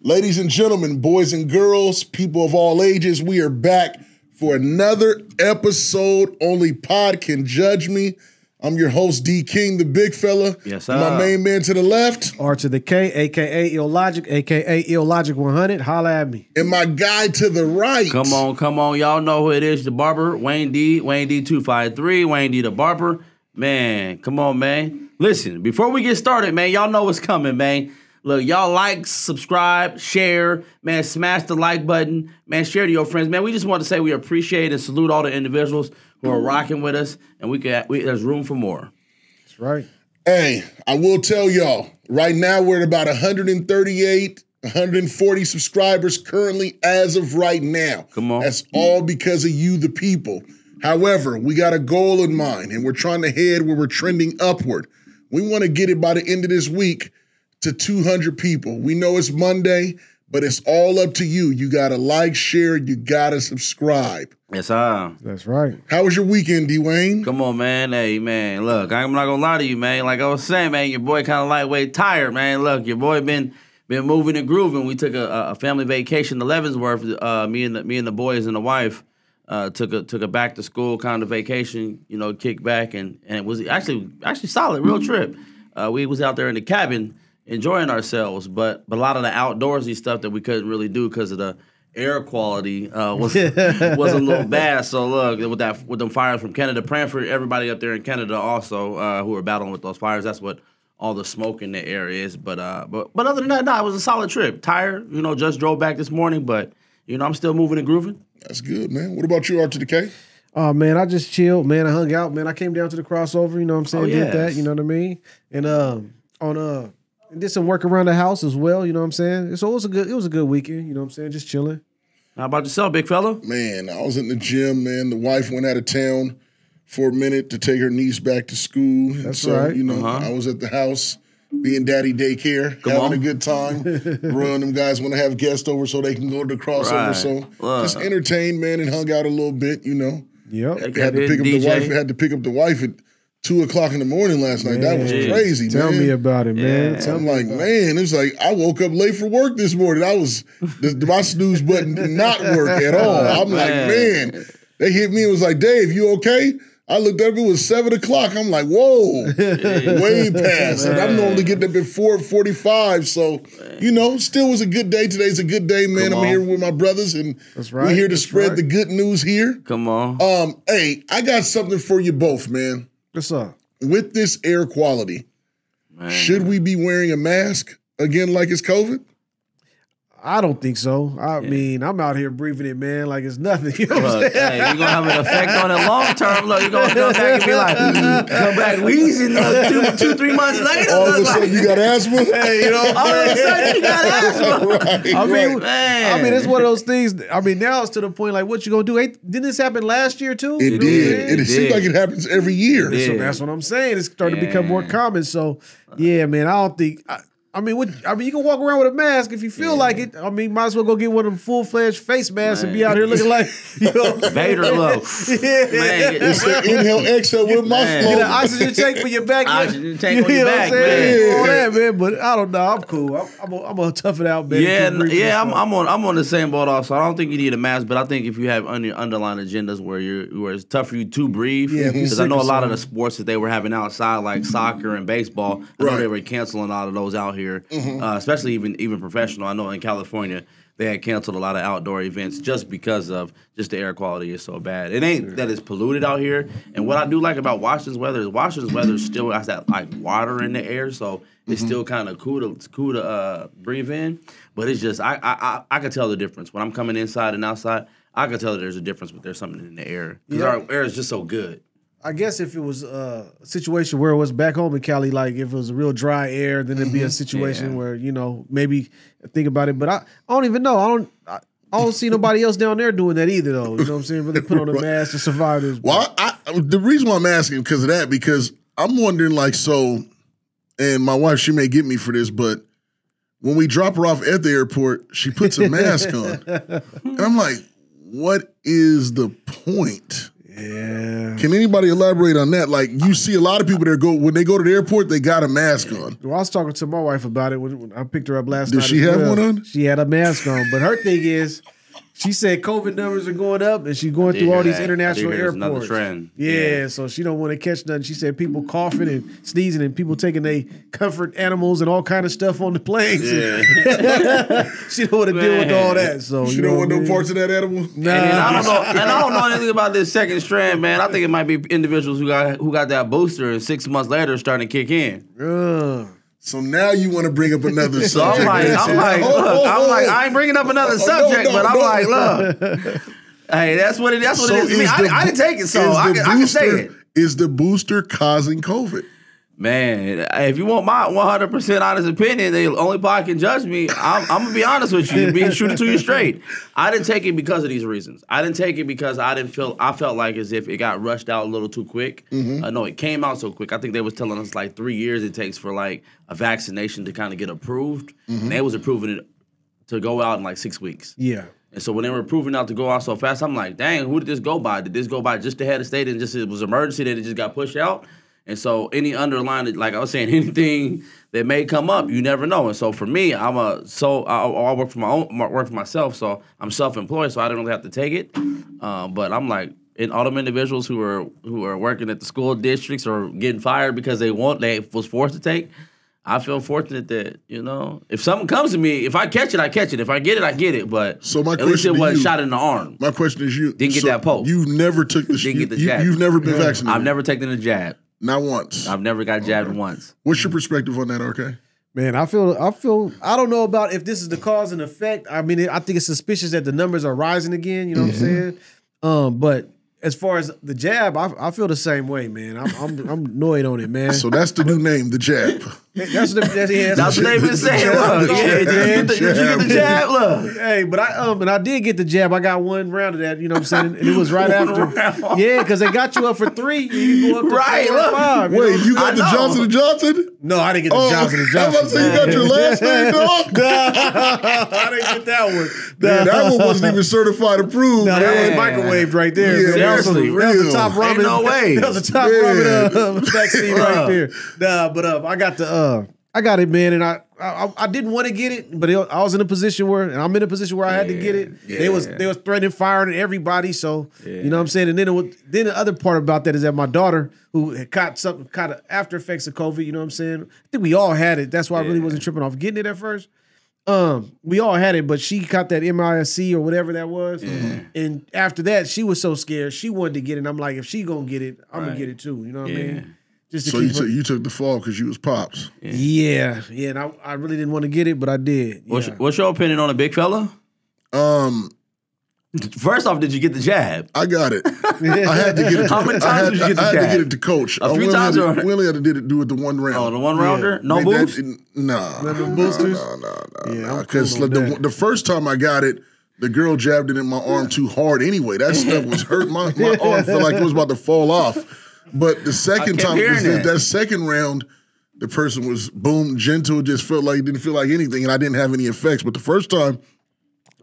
Ladies and gentlemen, boys and girls, people of all ages, we are back for another episode. Only Pod Can Judge Me. I'm your host, D King, the big fella. Yes, sir. And my main man to the left. R to the K, a.k.a. Illogic, a.k.a. Illogic 100. Holla at me. And my guy to the right. Come on. Y'all know who it is, the barber, Wayne D, Wayne D253, Wayne D the barber. Man, come on, man. Listen, before we get started, man, y'all know what's coming, man. Look, y'all like, subscribe, share, man, smash the like button, man, share to your friends. Man, we just want to say we appreciate and salute all the individuals who are rocking with us, and there's room for more. That's right. Hey, I will tell y'all, right now we're at about 138, 140 subscribers currently as of right now. Come on. That's all because of you, the people. However, we got a goal in mind, and we're trying to head where we're trending upward. We want to get it by the end of this week to 200 people. We know it's Monday, but it's all up to you. You got to like, share, you got to subscribe. Yes, sir. That's right. How was your weekend, D-Wayne? Come on, man. Hey, man, look, I'm not going to lie to you, man. Like I was saying, man, your boy kind of lightweight tired, man. Look, your boy been moving and grooving. We took a family vacation to Leavenworth. Me and the boys and the wife took a back to school kind of vacation, kick back, and it was actually solid, real trip. We was out there in the cabin enjoying ourselves, but a lot of the outdoorsy stuff that we couldn't really do because of the air quality was a little bad. So look, with them fires from Canada, praying for everybody up there in Canada also who are battling with those fires. That's what all the smoke in the air is. But other than that, it was a solid trip. Tired, just drove back this morning, but I'm still moving and grooving. That's good, man. What about you, R to the K? Oh, man, I just chilled, man. I hung out, man. I came down to the crossover, you know what I'm saying? Yes. Did that, you know what I mean? And did some work around the house as well, you know what I'm saying? So it was a good weekend, you know what I'm saying? Just chilling. How about yourself, big fella? Man, I was in the gym, man. The wife went out of town for a minute to take her niece back to school. That's and so, right. I was at the house being daddy daycare, having a good time. Run, them guys want to have guests over so they can go to the crossover. Right. So just entertained, man, and hung out a little bit, Yep. Had to pick up the wife at 2:00 in the morning last night. That was crazy, man. Tell me about it, man. Yeah. I'm like, man, it was like I woke up late for work this morning. My snooze button did not work at all. I'm like, man, they hit me and was like, Dave, you okay? I looked up, it was 7:00. I'm like, whoa, way past. And I'm normally getting up at 4:45. So, still was a good day. Today's a good day, man. I'm here with my brothers, and we're here to spread the good news here. Come on. Hey, I got something for you both, man. What's up? With this air quality, should we be wearing a mask again like it's COVID? I don't think so. I mean, I'm out here breathing it, man, like it's nothing. You know what I'm saying? Hey, you're going to have an effect on it long term. Look, you're going to come back and be like, come back wheezing 2-3 months later. All of a sudden you got asthma? Hey, all of a sudden you got asthma. Right. I mean, it's one of those things. I mean, now it's to the point like, what you gonna do? Hey, didn't this happen last year too? It did. It seems like it happens every year. So that's what I'm saying. It's starting to become more common. So yeah, man, I don't think. I mean, you can walk around with a mask if you feel like it. I mean, might as well go get one of them full-fledged face masks and be out here looking like, Vader look. Man, it's the inhale, exhale with my flow. Get an oxygen tank for your back. Oxygen tank on your back, man. All that, man. But I don't know. I'm cool. I'm gonna tough it out, man. Yeah. I'm on the same boat also. I don't think you need a mask, but I think if you have underlying agendas where it's tough for you to breathe, because I know a lot of the sports that they were having outside, like soccer and baseball, I know they were canceling a lot of those out here. Especially even professional. I know in California they had canceled a lot of outdoor events just because of just the air quality is so bad. It ain't that it's polluted out here. And what I do like about Washington's weather still has that like water in the air, so it's still kind of cool to breathe in. But it's just I can tell the difference when I'm coming inside and outside. I can tell that there's a difference, but there's something in the air because our air is just so good. I guess if it was a situation where it was back home in Cali, like if it was a real dry air, then it'd be a situation where, maybe think about it. But I don't even know. I don't see nobody else down there doing that either, though. You know what I'm saying? Really put on a mask to survive this. Well, the reason why I'm asking because of that, because I'm wondering, and my wife, she may get me for this, but when we drop her off at the airport, she puts a mask on. And I'm like, what is the point? Yeah. Can anybody elaborate on that? Like, you see a lot of people that when they go to the airport, they got a mask on. Well, I was talking to my wife about it when I picked her up last night. Did she have one on? She had a mask on, but her thing is, she said COVID numbers are going up, and she's going through all these international airports. Another trend. Yeah, so she don't want to catch nothing. She said people coughing and sneezing, and people taking their comfort animals and all kind of stuff on the planes. Yeah. She don't want to deal with all that. So She don't want no parts of that animal? Nah. And I don't know anything about this second strand, man. I think it might be individuals who got that booster, and 6 months later it's starting to kick in. So now you want to bring up another So subject. I'm like, I ain't bringing up another subject, but I'm like, look, hey, that's what it is. I mean, I didn't take it, so I can say it. Is the booster causing COVID? Man, if you want my 100% honest opinion, the only part can judge me. I'm gonna be honest with you, being shooting to you straight. I didn't take it because of these reasons. I didn't take it because I felt like as if it got rushed out a little too quick. No, it came out so quick. I think they was telling us like 3 years it takes for like a vaccination to kind of get approved. And they was approving it to go out in like 6 weeks. Yeah. And so when they were approving out to go out so fast, I'm like, dang, who did this go by? Did this go by just ahead of state and just it was emergency that it just got pushed out? And so any underlying, like I was saying, anything that may come up, you never know. And so for me, I work for myself, so I'm self-employed, so I don't really have to take it. But I'm like, in all them individuals who are working at the school districts or getting fired because they was forced to take, I feel fortunate that, if something comes to me, if I catch it, I catch it. If I get it, I get it. But so my at least it question wasn't shot in the arm. My question is Didn't get that poke. You never took the Didn't get the jab. You've never been vaccinated? I've never taken a jab. Not once? I've never got jabbed once. What's your perspective on that, RK? Man, I don't know about if this is the cause and effect. I mean, I think it's suspicious that the numbers are rising again, you know what I'm saying? But as far as the jab, I feel the same way, man. I'm annoyed on it, man. So that's the new name, the jab. That's what they've been saying. Look, did you get the jab? Look. Hey, but I did get the jab. I got one round of that, you know what I'm saying? And it was right after. Yeah, because they got you up for 3. You go up to 4 or 5. Wait, you got the Johnson & Johnson? No, I didn't get the Johnson & Johnson. I was about to say, you got your last name, dog? I didn't get that one. Man, that one wasn't even certified approved. No, that was microwaved right there. Yeah, that was the top ramen. Ain't no way. That was the top ramen vaccine right there. Nah, but I got it, man, and I didn't want to get it, but I was in a position where, and I'm in a position where I had to get it. Yeah. They was threatening firing everybody, so you know what I'm saying. And then the other part about that is that my daughter, who had caught of after effects of COVID, you know what I'm saying. I think we all had it. That's why I really wasn't tripping off getting it at first. We all had it, but she caught that MISC or whatever that was, and after that, she was so scared she wanted to get it. And I'm like, if she gonna get it, I'm gonna get it too. You know what I mean? So you took the fall because you was pops. Yeah, and I really didn't want to get it, but I did. What's your opinion on a big fella? First off, did you get the jab? I got it. I had to get it. How many times did you get the jab? I had to get it to coach. A few times? We only had to do it the one round. Oh, the one rounder? No boost? No. No boosters? No. Because the first time I got it, the girl jabbed it in my arm too hard anyway. That stuff was hurt. My arm felt like it was about to fall off. But the second time, that second round, the person was boom, gentle, just didn't feel like anything, and I didn't have any effects. But the first time,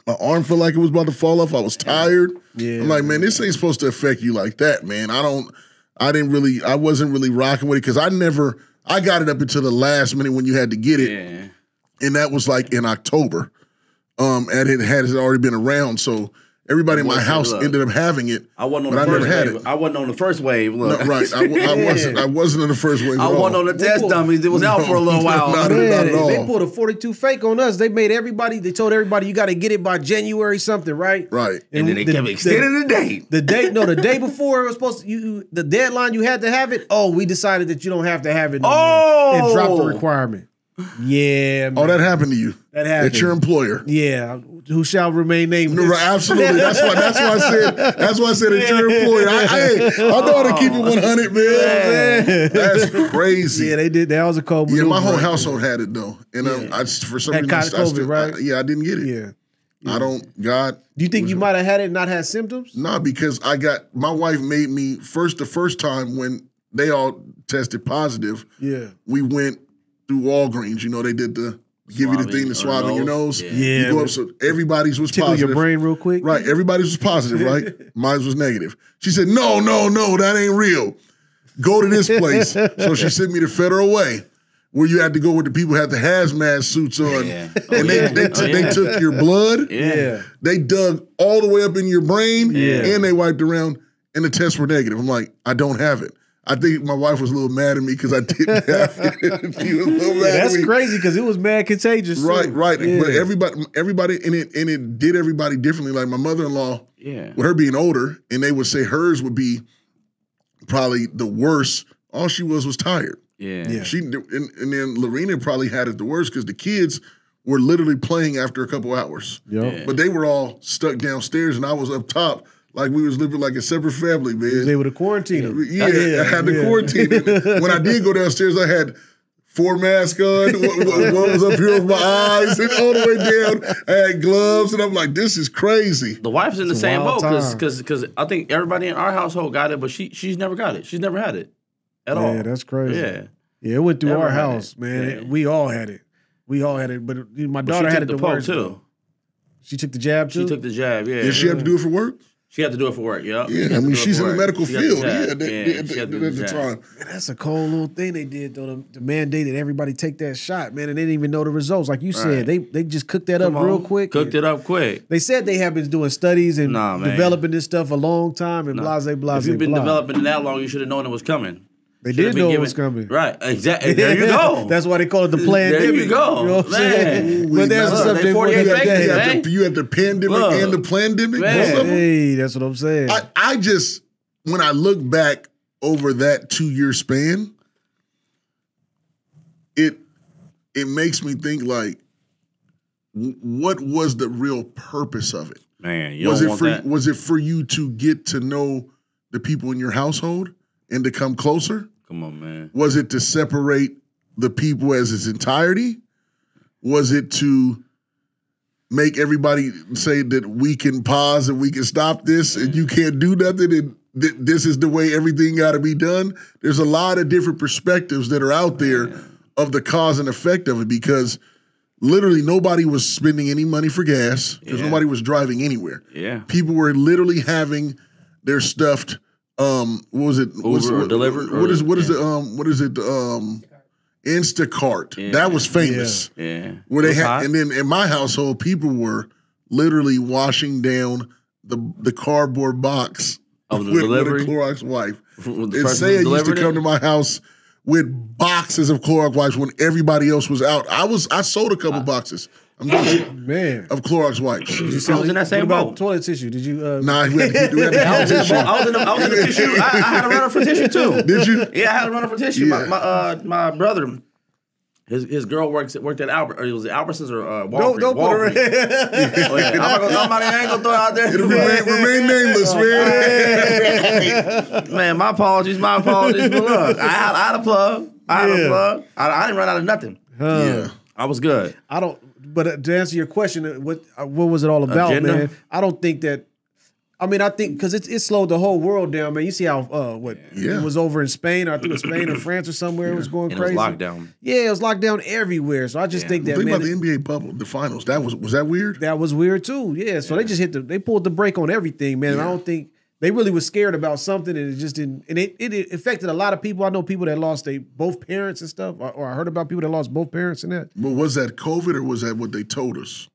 my arm felt like it was about to fall off. I was tired. Yeah. I'm like, man, this ain't supposed to affect you like that, man. I wasn't really rocking with it because I got it up until the last minute when you had to get it. Yeah. And that was like in October. And it had already been around, so everybody in my house ended up having it. I wasn't on the first wave. I wasn't on the first wave. Look. No, right. I wasn't on the first wave. I wasn't on the test dummies. It was out for a little while. Not at all. They pulled a 42 fake on us. They told everybody you got to get it by January something, right? Right. And then they kept extending the date. The day before it was supposed to, the deadline you had to have it. Oh, we decided that you don't have to have it no more. And dropped the requirement. Yeah, man. Oh, that happened to you. That happened. At your employer. Yeah. Who shall remain nameless. No, absolutely. That's why I said at your employer. I know how to keep it 100, man. That's crazy. Yeah, they did. That was a cold maneuver. Yeah, my whole household had it though. And for some reason COVID, right? I didn't get it. Yeah. I don't do you think you might have had it and not had symptoms? Nah, because my wife made me the first time when they all tested positive. Yeah. We went through Walgreens, they did the give you the thing to swab in your nose. Yeah. You go up, so everybody's was Tickle positive. your brain real quick. Right, everybody's was positive, right? Mine was negative. She said, no, that ain't real. Go to this place. So she sent me to Federal Way, where you had to go with the people who had the hazmat suits on. Yeah. And they took your blood. Yeah. They dug all the way up in your brain. Yeah. And they wiped around, and the tests were negative. I'm like, I don't have it. I think my wife was a little mad at me because I didn't have it. She was a little mad at me. That's crazy because it was mad contagious. Right. Yeah. But everybody, and it did everybody differently. Like my mother-in-law, with her being older, and they would say hers would be probably the worst. All she was tired. Yeah. She and then Lorena probably had it the worst because the kids were literally playing after a couple hours. Yep. But they were all stuck downstairs, and I was up top. Like we was living like a separate family, man. You was able to quarantine them. Yeah, I had to quarantine them. When I did go downstairs, I had 4 masks on. One was up here with my eyes and all the way down. I had gloves, and I'm like, this is crazy. The wife's in the same boat wild because I think everybody in our household got it, but she's never got it. She's never had it at all. Yeah, that's crazy. Yeah. Yeah, it went through Never our had house, it. man. Yeah. We all had it. But my daughter she had took it the the poke worst. too. She took the jab too? She took the jab, yeah. Did she have to do it for work? She had to do it for work, Yeah, I mean, she's in the medical field. At the time. Man, that's a cold little thing they did though. To mandate that everybody take that shot, man, and they didn't even know the results. Like you said, they just cooked that up real quick. Cooked it up quick. They said they have been doing studies and developing this stuff a long time and blase. If you've been developing it that long, you should have known it was coming. They did know it was coming. Right, exactly. There you go. That's why they call it the pandemic. There you go. You know what I'm saying? But that's the subject for they another day. You had the pandemic and the pandemic. Hey, that's what I'm saying. I just, when I look back over that 2-year span, it makes me think like, what was the real purpose of it? Man, you don't want that. Was it for you to get to know the people in your household and to come closer? Come on, man. Was it to separate the people as its entirety? Was it to make everybody say that we can pause and we can stop this and you can't do nothing and this is the way everything got to be done? There's a lot of different perspectives that are out there of the cause and effect of it because literally nobody was spending any money for gas because nobody was driving anywhere. Yeah. People were literally having their stuffed what was it? Uber or delivered? What is it? Instacart. Yeah. That was famous. Yeah. Where they had, and then in my household, people were literally washing down the cardboard box of the with delivery. a Clorox wipe. And Saya used to come to my house with boxes of Clorox wipes when everybody else was out. I sold a couple boxes. Man, of Clorox wipes. I was in that same boat. Toilet tissue? Did you? Nah, we had to tissue. I was in the tissue. I had a runner for tissue too. Did you? Yeah, I had a runner for tissue. Yeah. My brother, his girl worked at Albert, or it was Albertsons or Walgreens. Don't put her in. I'm not gonna throw it out there. It'll remain nameless, man. Man, my apologies. But look, I had a plug. I didn't run out of nothing. Yeah, I was good. But to answer your question, what was it all about, Agenda? man? I don't think that. I mean, I think because it slowed the whole world down, man. You see how it was over in Spain, or I think it was Spain or France or somewhere. It was going crazy. It was lockdown. Yeah, it was locked down everywhere. So I just think that. Think about the NBA bubble, the finals. Was that weird? That was weird too. Yeah. So they just they pulled the brake on everything, man. And I don't think they really was scared about something, and it just didn't. And it affected a lot of people. I know people that lost both parents and stuff, or I heard about people that lost both parents and that. But was that COVID or was that what they told us?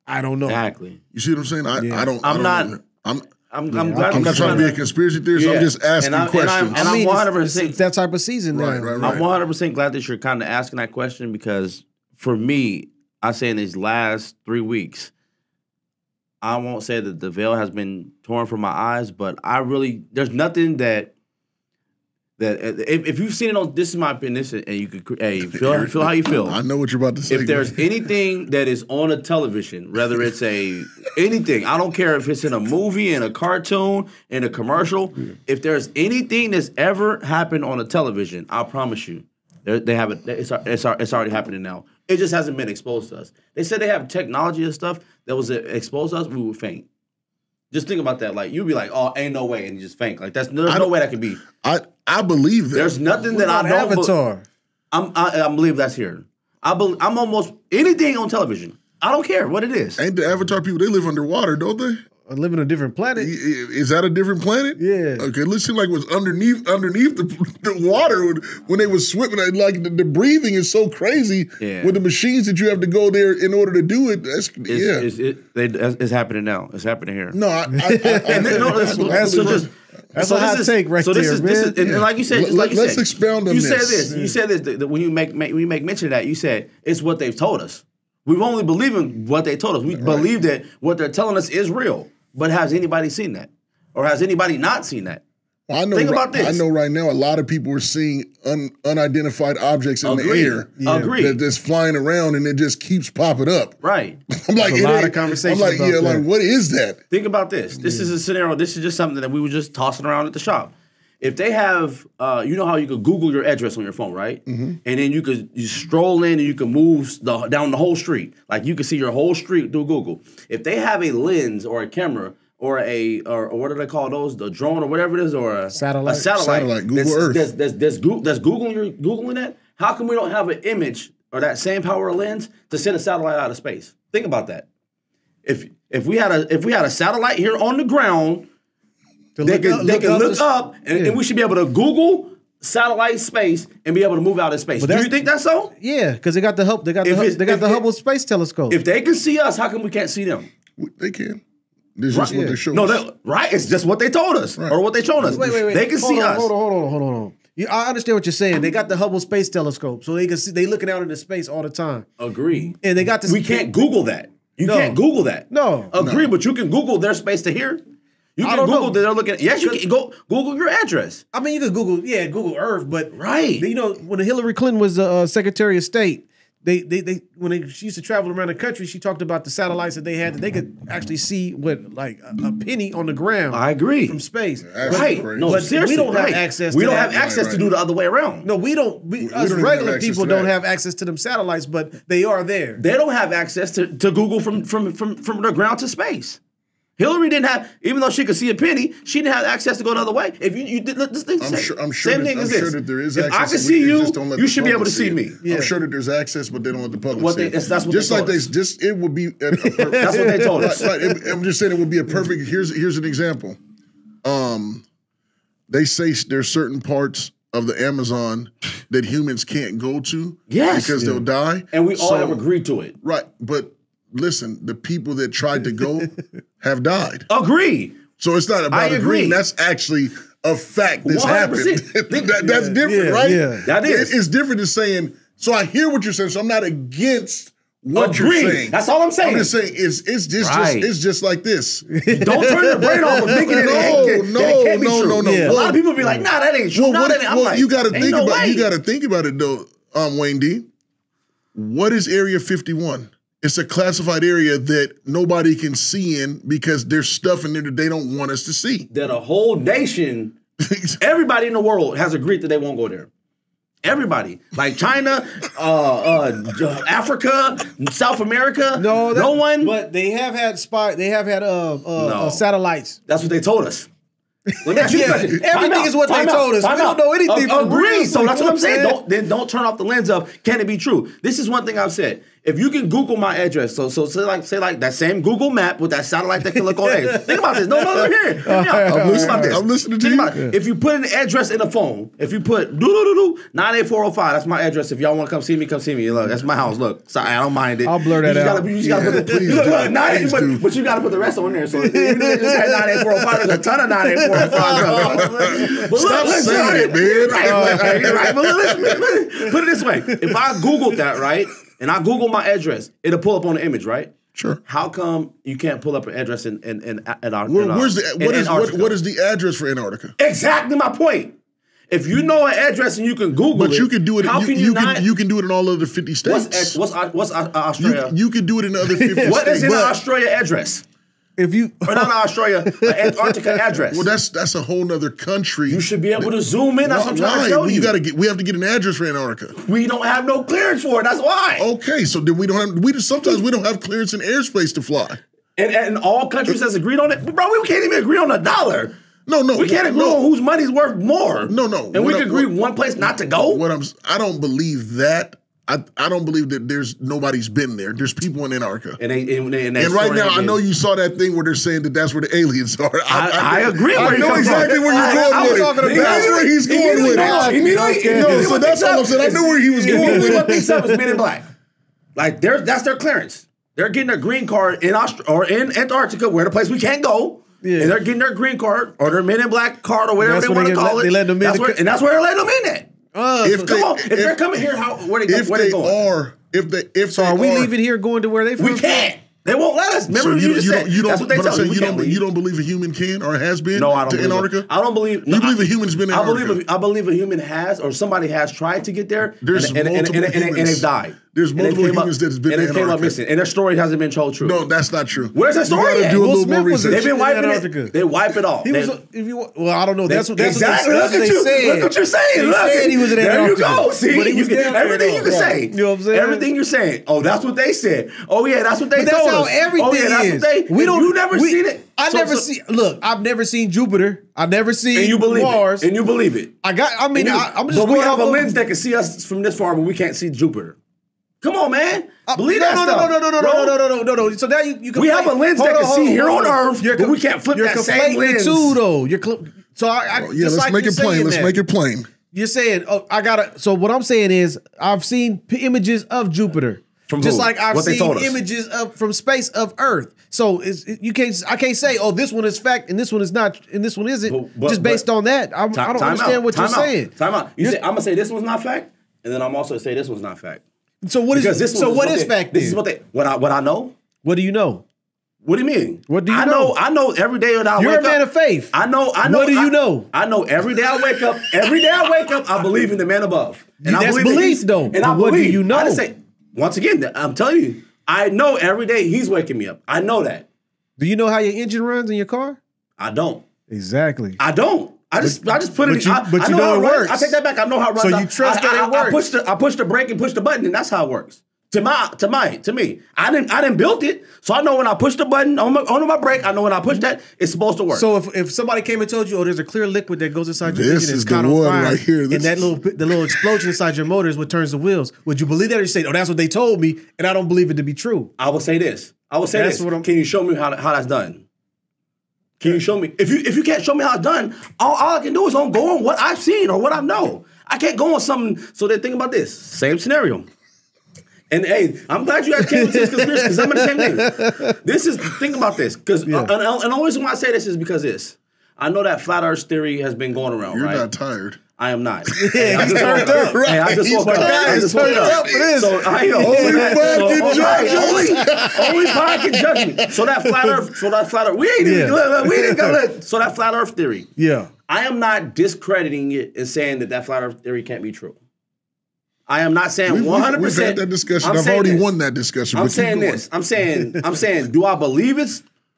I don't know. Exactly. You see what I'm saying? I don't. I'm glad. I'm not trying to be a conspiracy theorist. I'm just asking questions. And I'm 100%. It's that type of season now. Right. I'm 100% glad that you're kind of asking that question because for me, I say in these last 3 weeks, I won't say that the veil has been torn from my eyes, but there's nothing that if you've seen it on, this is my opinion, and you could feel how you feel. I know what you're about to say. If there's anything that is on a television, whether it's anything, I don't care if it's in a movie, in a cartoon, in a commercial. If there's anything that's ever happened on a television, I promise you, they have it. It's already happening now. It just hasn't been exposed to us. They said they have technology and stuff that was exposed to us. We would faint. Just think about that. Like you'd be like, "Oh, ain't no way," and you just faint. Like there's no way that could be. I believe that. There's nothing that I don't. Avatar. I believe that's here. I'm almost anything on television. I don't care what it is. Ain't the Avatar people, they live underwater, don't they? I live in a different planet. Is that a different planet? Yeah. Okay, it looks like it was underneath the water when they was swimming. Like the breathing is so crazy with the machines that you have to go there in order to do it. It's happening now. It's happening here. No, That's a hot take right there, man. And like you said, let's expound on this. You said this that when you make mention of that, you said it's what they've told us. We've only believed in what they told us. We believe that what they're telling us is real. But has anybody seen that? Or has anybody not seen that? Well, Think about this. I know right now a lot of people are seeing unidentified objects in the air. Agreed. That's flying around and it just keeps popping up. Right. I'm like, a lot of conversations I'm like, about that. like, what is that? Think about this. This is a scenario. This is just something that we were just tossing around at the shop. If they have, you know how you could Google your address on your phone, right? Mm-hmm. And then you stroll in and you can move down the whole street. Like you can see your whole street through Google. If they have a lens or a camera or what do they call those? The drone or whatever it is, or a satellite. Google Earth. That's Googling that. How come we don't have an image or that same power of lens to send a satellite out of space? Think about that. If we had a satellite here on the ground. They can look up and we should be able to Google satellite space and be able to move out in space. Do you think that's so? Yeah, because they got the Hubble. They got the Hubble Space Telescope. If they can see us, how come we can't see them? They can. This is just what they showed us. It's just what they told us or what they showed us. Wait. They can see us. Hold on. I understand what you're saying. They got the Hubble Space Telescope, so they can see. They looking out into space all the time. Agree. And they got this. We can't Google that. You can't Google that. No. Agree, but you can Google their space to here. You can Google that they're looking at. Yes, you can go Google your address. I mean, you can Google Earth, but right. You know, when Hillary Clinton was Secretary of State, she used to travel around the country, she talked about the satellites that they had that they could actually see what like a penny on the ground. I agree from space. Right? No, but seriously, we don't have access. We don't have access to do the other way around. No, we don't. Us regular people don't have access to them satellites, but they are there. They don't have access to Google from the ground to space. Hillary didn't have, even though she could see a penny, she didn't have access to go the other way. If you did this thing, I'm sure that there is access. If I can see you should be able to see me. Yeah. I'm sure that there's access, but they don't let the public see it. That's what it would be. That's what they told us. Right. I'm just saying it would be a perfect. Here's an example. They say there's certain parts of the Amazon that humans can't go to because they'll die, and we all have agreed to it. Right, but. Listen, the people that tried to go have died. Agree. So it's not about agreeing. That's actually a fact that's happened. That's different, right? Yeah. That is. It's different than saying, so I hear what you're saying, so I'm not against what you're saying. That's all I'm saying. I'm just saying it's just like this. Don't turn your brain off of thinking it can't be true. No. Yeah. A lot of people be like, nah, that ain't true. You got to think about it though, Wayne D. What is Area 51? It's a classified area that nobody can see in because there's stuff in there that they don't want us to see. That a whole nation, everybody in the world has agreed that they won't go there. Everybody, like China, Africa, South America. No one. But they have had satellites. That's what they told us. Let me ask you a question. Everything is what they told us. We don't know anything. Agree. So that's what I'm saying. Don't turn off the lens of can it be true? This is one thing I've said. If you can Google my address, so say like that same Google map with that satellite that can look on there. Think about this. No, hear me out. I'm listening to you. If you put an address in a phone, if you put 98405, that's my address. If y'all want to come see me. Look, that's my house. Look, sorry, I don't mind it. I'll blur that out. You just gotta put but you gotta put the rest on there. So even if you just had 98405, there's a ton of 98405. But stop saying it, man. Right. But listen, put it this way: if I Googled that, right? And I Google my address, it'll pull up on the image, right? Sure. How come you can't pull up an address in Antarctica? What is the address for Antarctica? Exactly my point. If you know an address and you can Google it, but you can do it. You can do it in all other 50 states. What's Australia? You can do it in other 50 states. What is in Australia address? If you or not Australia, Antarctica address. Well, that's a whole nother country. You should be able to zoom in. That's what I'm trying to tell you. We have to get an address for Antarctica. We don't have no clearance for it. That's why. Okay, so then sometimes we don't have clearance in airspace to fly. And all countries has agreed on it, bro. We can't even agree on $1. No. We can't agree on whose money's worth more. No. And we can agree one place not to go. I don't believe that. I don't believe that there's nobody's been there. There's people in Antarctica. And right now, I know you saw that thing where they're saying that that's where the aliens are. I agree. I know exactly where you're going with it. That's where he's going with it. No, so that's all I'm saying. I knew where he was going with it. What thinks up is Men in Black. Like that's their clearance. They're getting their green card in in Antarctica, where the place we can't go. Yeah. And they're getting their green card or their Men in Black card or whatever they want to call it. They let them in, and that's where they're letting them in at. If they're coming here, where they going? Are we leaving here going to where they from? We can't. They won't let us. Remember, you just said that's what they tell me. You don't believe a human can or has been to Antarctica? I don't believe. You believe a human's been in Antarctica? I believe a human has or somebody has tried to get there. There's multiple humans. And they've died. There's multiple humans that has been in Antarctica. And they came up missing. And their story hasn't been told true. No, that's not true. Where's that story? You gotta do a little more research. They've been wiping it. They wipe it off. Well, I don't know. That's what they said. Look what you're saying. He said he was in Antarctica. There you go. See, everything you can say. You know what I'm saying? Everything you're saying. Oh, that's what they said. Oh yeah, that's what they told us. That's how everything is. You never seen it. Look, I've never seen Jupiter. I've never seen Mars. And you believe it. I'm just but we have a lens that can see us from this far, but we can't see Jupiter. Come on, man. Believe that stuff. No. So now you can. We have a lens that can see here on Earth, but we can't flip that same lens. Too, though. Let's make it plain. Let's make it plain. You're saying, So what I'm saying is, I've seen images of Jupiter. From just who? like I've seen images from space of Earth. So I can't say, oh, this one is fact and this one is not and this one isn't just based on that. I don't understand what you're saying. Time out. I'm gonna say this one's not fact, and then I'm also say this one's not fact. So what is fact? This is what I know. What do you know? What do you mean? What do you know? I know every day that I wake up. You're a man of faith. I know. What do you know? I know every day I wake up. I believe in the man above. And that's belief, though. And what do you know? I just say, once again, I'm telling you, I know every day he's waking me up. I know that. Do you know how your engine runs in your car? I don't. Exactly. I don't. I just put it. But you know it works. I take that back. I know how it runs. So you trust that it works. I push the brake and push the button, and that's how it works. To me, I didn't build it, so I know when I push the button on my brake, I know when I push that, it's supposed to work. So if somebody came and told you, oh, there's a clear liquid that goes inside your engine, it's caught on fire, right here. And that the little explosion inside your motor is what turns the wheels, would you believe that, or you say, oh, that's what they told me, and I don't believe it to be true? I will say this. Can you show me how that's done? Can you show me? If you can't show me how it's done, all I can do is go on what I've seen or what I know. I can't go on something. So then think about this. Same scenario. And hey, I'm glad you guys came with this conspiracy because I'm in the same thing. Think about this. Because and the only reason why I say this is because I know that flat earth theory has been going around, You're right? not tired. I am not. Yeah, I just woke up. I just woke up for this. So I know. Only God can judge me. So that flat earth, we ain't gonna so that flat earth theory. Yeah. I am not discrediting it and saying that flat earth theory can't be true. I am not saying 100%. We've had that discussion. I've already won that discussion. I'm saying this. I'm saying, do I believe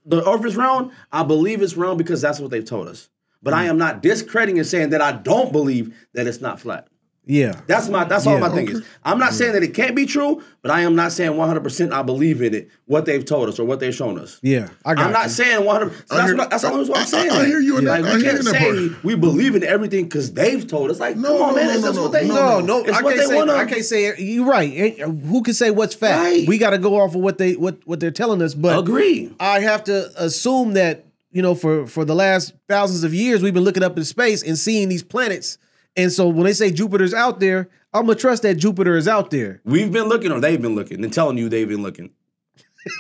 the earth is round? I believe it's round because that's what they've told us. But I am not discrediting and saying that I don't believe that it's not flat. Yeah. That's all my thing is. I'm not saying that it can't be true, but I am not saying 100% I believe in it, what they've told us or what they've shown us. Yeah. I'm not saying 100%. That's all I'm saying. I hear you in that. We can't say we believe in everything because they've told us. Like, come on, man. That's what they know. No. I can't say you're right. Who can say what's fact? Right. We got to go off of what they're telling us. But agree. I have to assume that, for the last thousands of years, we've been looking up in space and seeing these planets. And so when they say Jupiter's out there, I'm going to trust that Jupiter is out there. We've been looking or they've been looking and telling you they've been looking.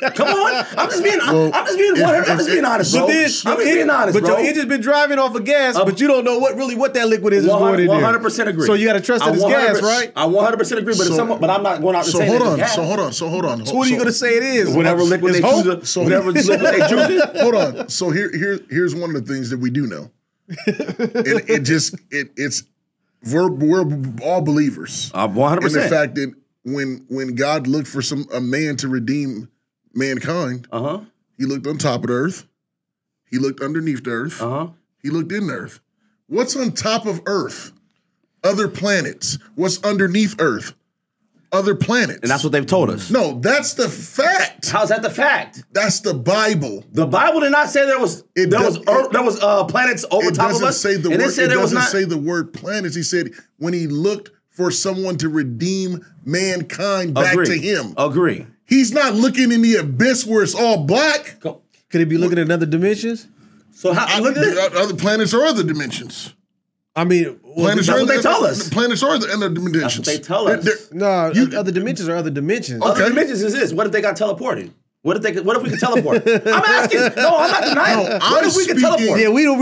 Come on. I'm just being honest, bro. I'm just being honest, but your engine's been driving off of gas, but you don't know what that liquid is going in there. 100% agree. So you got to trust that it's gas, right? I 100% agree, but I'm not going out to say that it's gas. So hold on. So what are you going to say it is? Whatever liquid they choose. Whatever liquid they choose. Hold on. So here's one of the things that we do know. It's we're all believers. 100%. In the fact that when God looked for a man to redeem mankind, he looked on top of the earth, he looked underneath the earth, he looked in the earth. What's on top of earth? Other planets. What's underneath earth? Other planets. And that's what they've told us. No, that's the fact. How's that the fact? That's the Bible. The Bible did not say there was planets over top of us. It doesn't say the word planets. He said when he looked for someone to redeem mankind back to him. Agree. He's not looking in the abyss where it's all black. Could he be looking at other dimensions? So how look at other planets or other dimensions? I mean, planets that's what they tell us. Planets or other dimensions. That's what they tell us. Other dimensions are other dimensions. Other dimensions is this. What if they got teleported? What if we could teleport? I'm asking. No, I'm not denying. What if we could teleport? Yeah, we don't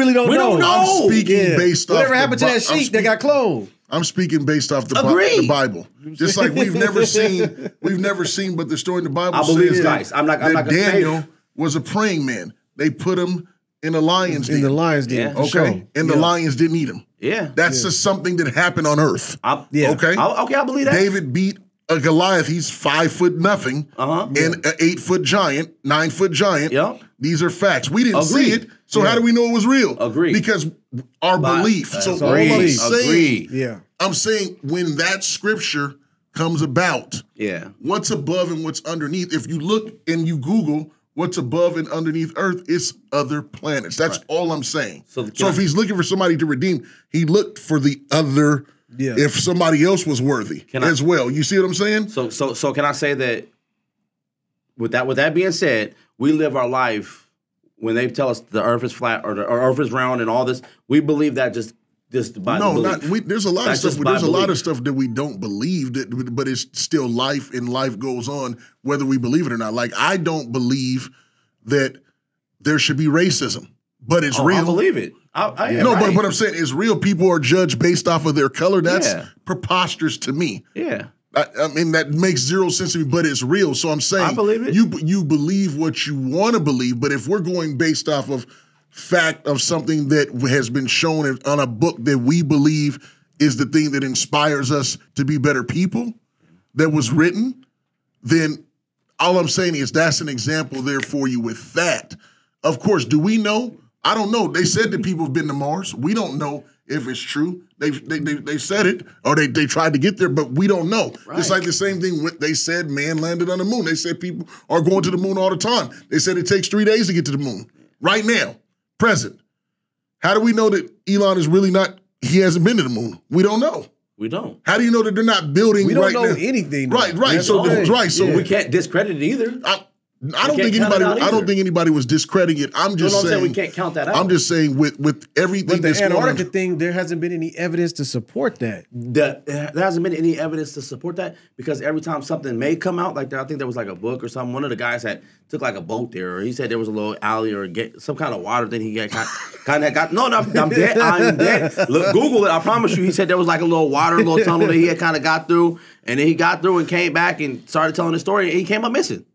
know. I'm speaking based off whatever happened to that sheep that got cloned. I'm speaking based off the Bible. Just like we've never seen, but the story in the Bible says that Daniel was a praying man. They put him in a lion's den. In the lion's den, okay. And the lions didn't eat him. Yeah. That's just something that happened on earth. Okay? I believe that. David beat a Goliath. He's 5 foot nothing. And an 8 foot giant, 9 foot giant. Yep. These are facts. We didn't see it. So how do we know it was real? Agreed. Because our belief. So all I'm saying, I'm saying when that scripture comes about, what's above and what's underneath, if you look and you Google what's above and underneath Earth, it's other planets. That's all I'm saying. So if he's looking for somebody to redeem, he looked for the other, if somebody else was worthy as well. You see what I'm saying? So can I say that with that being said, we live our life when they tell us the Earth is flat or the Earth is round and all this, we believe that just by the belief. There's a lot of stuff. There's a lot of stuff that we don't believe, but it's still life, and life goes on whether we believe it or not. Like I don't believe that there should be racism, but it's real. I believe it. But I'm saying it's real. People are judged based off of their color. That's preposterous to me. Yeah. I mean, that makes zero sense to me, but it's real. So I'm saying I believe it. You believe what you want to believe, but if we're going based off of fact of something that has been shown on a book that we believe is the thing that inspires us to be better people that was written, then all I'm saying is that's an example there for you with that. Of course, do we know? I don't know. They said that people have been to Mars. We don't know if it's true. They said it, or they tried to get there, but we don't know. Right. It's like the same thing they said man landed on the moon. They said people are going to the moon all the time. They said it takes 3 days to get to the moon. Right now, present. How do we know that Elon is really not, he hasn't been to the moon? We don't know. We don't. How do you know that they're not building right now? We don't know anything. Right. So we can't discredit it either. I don't think anybody was discrediting it. I'm just saying we can't count that out. I'm just saying with everything. But the Antarctica thing, there hasn't been any evidence to support that. There hasn't been any evidence to support that because every time something may come out, like I think there was like a book or something. One of the guys took like a boat there, or he said there was a little alley or some kind of water thing he kind of got. No, I'm dead. I'm dead. Look, Google it. I promise you. He said there was like a little water, little tunnel that he had kind of got through, and then he got through and came back and started telling the story, and he came up missing.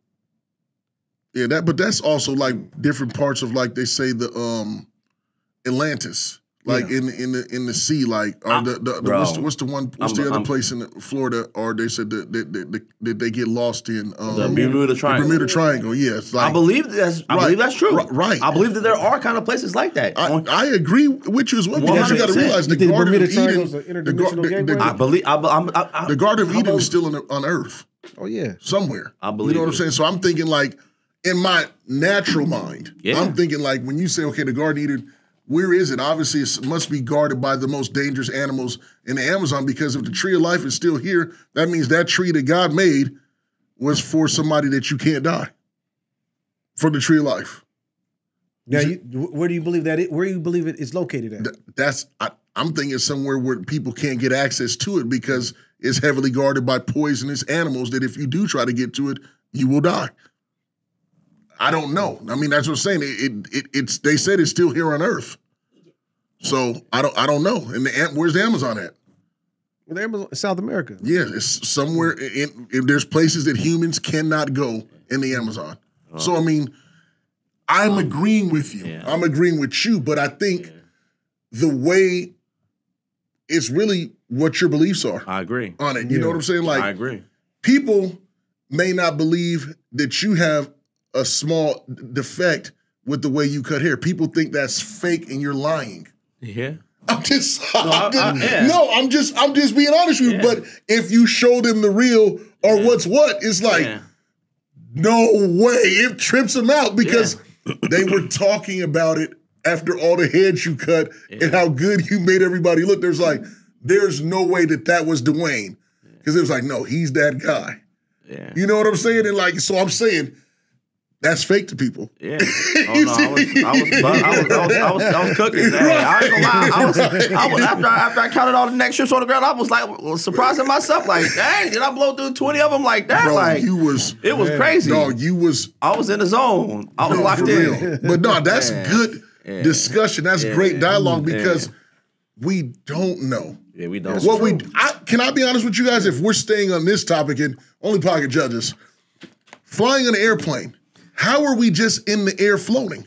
Yeah, but that's also like different parts of like they say the Atlantis, like in the sea, like what's the other place in Florida? Or they said that they get lost in the Bermuda Triangle. The Bermuda Triangle, yes. I believe that's true. Right. I believe that there are kind of places like that. I agree with you as well because you got to realize the Garden of Eden. The Garden of Eden is still on Earth. Oh yeah, somewhere. I believe. You know what I'm saying? So I'm thinking like. In my natural mind, I'm thinking like when you say, okay, the Garden of Eden, where is it? Obviously, it must be guarded by the most dangerous animals in the Amazon because if the tree of life is still here, that means that tree that God made was for somebody that you can't die. For the tree of life. Now, where do you believe that? Where do you believe it is located at? I'm thinking somewhere where people can't get access to it because it's heavily guarded by poisonous animals that if you do try to get to it, you will die. I don't know. I mean, that's what I'm saying. It's they said it's still here on Earth. So I don't know. And where's the Amazon at? Well, the Amazon, South America. Yeah, it's somewhere. There's places that humans cannot go in the Amazon. So I mean, I'm agreeing with you. Yeah. I'm agreeing with you. But I think the way it's really what your beliefs are. I agree on it. You know what I'm saying? Like I agree. People may not believe that you have a small defect with the way you cut hair. People think that's fake and you're lying. Yeah. I'm just being honest with you. But if you show them the real or what's what, it's like, no way. It trips them out because they were talking about it after all the heads you cut and how good you made everybody look. There's like, there's no way that was Dwayne. Because it was like, no, he's that guy. Yeah. You know what I'm saying? And like, so I'm saying that's fake to people. Yeah. Oh, no, I was cooking. Hey, I ain't gonna lie. I was after I counted all the next strips on the ground, I was like surprising myself. Like, dang, did I blow through 20 of them like that? Bro, like, it was crazy. No, I was in the zone. I was locked in. But no, that's good discussion. That's great dialogue because we don't know. Yeah, we don't. Can I be honest with you guys? If we're staying on this topic and only pocket judges, flying an airplane, how are we just in the air floating?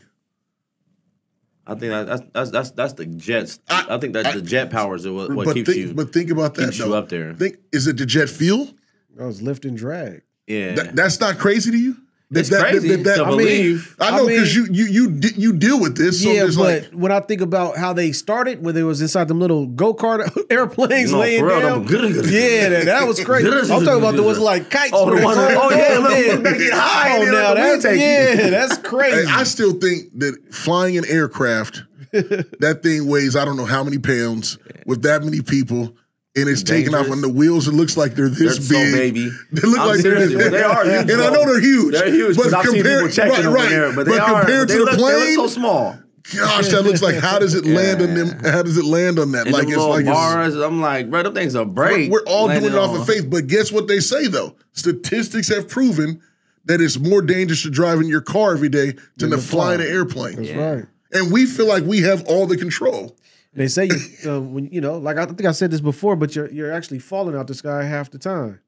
I think that's the jets. I think that the jet powers are what keeps you. But think about that. Keeps you up there. Is it the jet fuel? That was lift and drag. Yeah, that's not crazy to you. It's crazy to believe. I know because you deal with this. So yeah, but like, when I think about how they started, when they was inside them little go-kart airplanes laying down, that was crazy. I'm talking about the ones like kites. Oh, the ones. Look, get high. Oh, now that's crazy. Hey, I still think that flying an aircraft, that thing weighs I don't know how many pounds with that many people. And it's taken off on the wheels. It looks like they're this big. So baby. They look like they're this big. They are huge. And I know they're huge. They're huge. But I've seen people checking over there. But compared to the plane, they look so small. Gosh, that looks like how does it land on them? How does it land on that? And like it's like bars. I'm like, bro, them things are break. We're all doing it off of faith. But guess what they say though? Statistics have proven that it's more dangerous to drive in your car every day than to fly in an airplane. That's right. And we feel like we have all the control. They say when like I think I said this before, but you're actually falling out the sky half the time.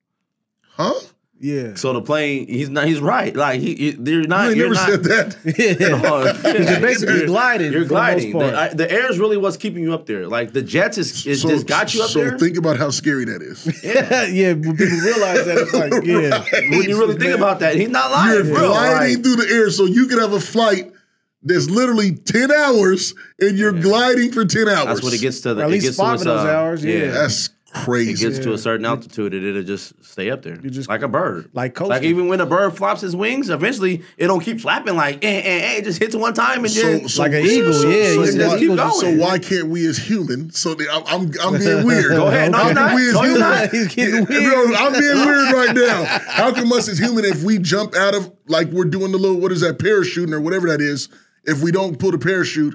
Huh? Yeah. So the plane, he's right. Like you're not. You never said that. You're basically gliding. You're gliding. For the most part. The air is really what's keeping you up there. Like the jets is just got you up there. So think about how scary that is. Yeah. When people realize that, it's like Right. When you really think about that, he's not lying. You're gliding through the air, so you could have a flight that's literally 10 hours, and you're gliding for 10 hours. That's what it gets to. At least 5 of those hours. Yeah, that's crazy. It gets to a certain altitude, and it'll just stay up there, just like a bird. Like even when a bird flaps his wings, eventually it don't keep flapping like it just hits one time and just like an eagle. Just keep going. So why can't we as humans? So I'm being weird. Go ahead. No, you're not. You're not. He's getting weird. Bro, I'm being weird right now. How come us as human, if we jump out of like we're doing the little parachuting or whatever that is? If we don't pull the parachute,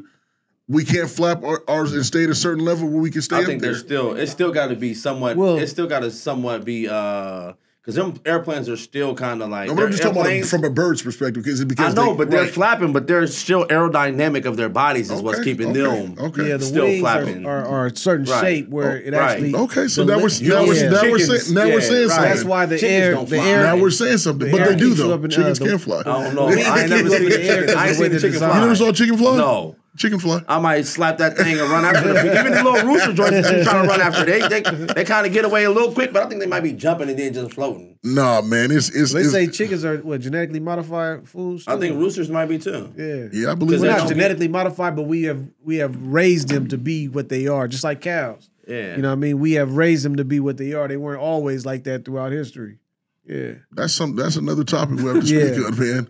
we can't flap ours and stay at a certain level where we can stay up there. I think it's still got to be somewhat. It's still got to somewhat be because them airplanes are still kind of like. No, but I'm just talking about from a bird's perspective because I know, but they're flapping, but they're still aerodynamic of their bodies is what's keeping them. Okay, yeah, the still wings flapping are a certain shape where it actually. Okay, so now we're saying something. That's why the air. Now we're saying something, but they do though. Chickens can fly. I don't know. I ain't never seen the chicken fly. You never saw a chicken fly? No. Chicken fly. I might slap that thing and run after them. Even the little rooster joints that you're trying to run after, they kind of get away a little quick, but I think they might be jumping and then just floating. Nah, man, they say chickens are genetically modified foods. I think roosters might be too. Yeah, I believe they're not genetically modified, but we have raised them to be what they are, just like cows. Yeah, you know what I mean. We have raised them to be what they are. They weren't always like that throughout history. Yeah, that's another topic we have to speak on, man.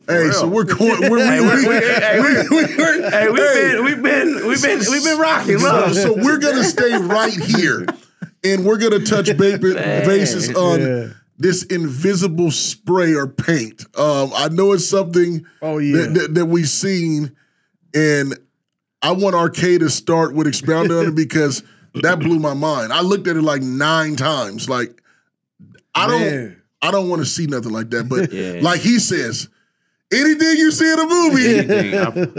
Hey, so we've been rocking. So we're gonna stay right here, and we're gonna touch bases on this invisible spray or paint. I know it's something that we've seen, and I want Arcade to start with expounding on it because that blew my mind. I looked at it like 9 times. Like I don't want to see nothing like that. But like he says, anything you see in a movie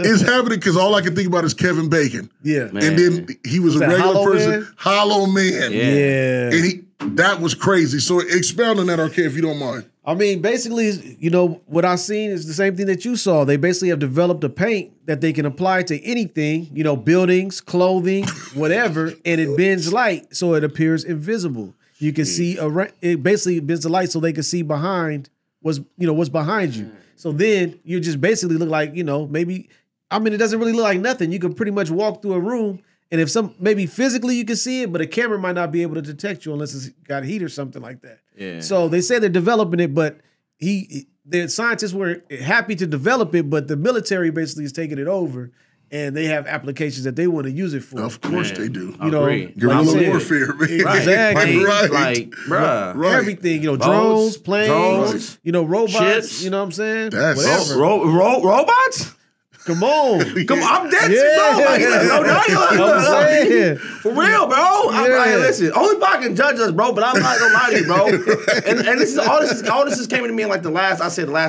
is happening because all I can think about is Kevin Bacon. Yeah. Man. And then he was a regular person. Hollow Man. Yeah. And that was crazy. So expound on that, Arcade, if you don't mind. I mean, basically, what I've seen is the same thing that you saw. They basically have developed a paint that they can apply to anything, buildings, clothing, whatever, and it bends light so it appears invisible. You can see it basically bends the light so they can see behind what's behind you. So then you just basically look like, maybe, it doesn't really look like nothing. You can pretty much walk through a room and if maybe physically you can see it, but a camera might not be able to detect you unless it's got heat or something like that. Yeah. So they say they're developing it, but the scientists were happy to develop it, but the military basically is taking it over. and they have applications that they want to use it for. Of course they do. You know, guerrilla warfare, man. Exactly. Right. Like, bruh. Everything, you know, drones, planes, you know, robots, ships. you know what I'm saying? That's Whatever. Robots? Come on. I'm dead, bro. Like, I'm saying. For real, bro. I'm like, listen, only God can judge us, bro, but I'm not gonna lie to you, bro. And this is all this is coming to me in like the last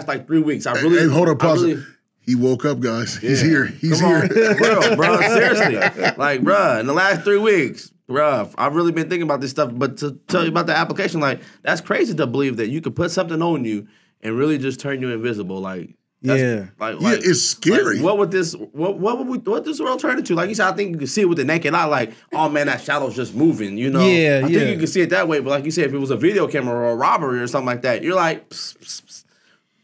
like 3 weeks. I really hold up, pause. He woke up, guys. He's here. He's Come here. on. For real, bro. Seriously. Like, bro, in the last 3 weeks, bro, I've really been thinking about this stuff. But to tell you about the application, like, that's crazy to believe that you could put something on you and really just turn you invisible. Like, it's scary. Like, what this world turn into? Like you said, I think you can see it with the naked eye. Like, oh man, that shadow's just moving. You know, I think you can see it that way. But like you said, if it was a video camera or a robbery or something like that, you're like, pss, pss, pss,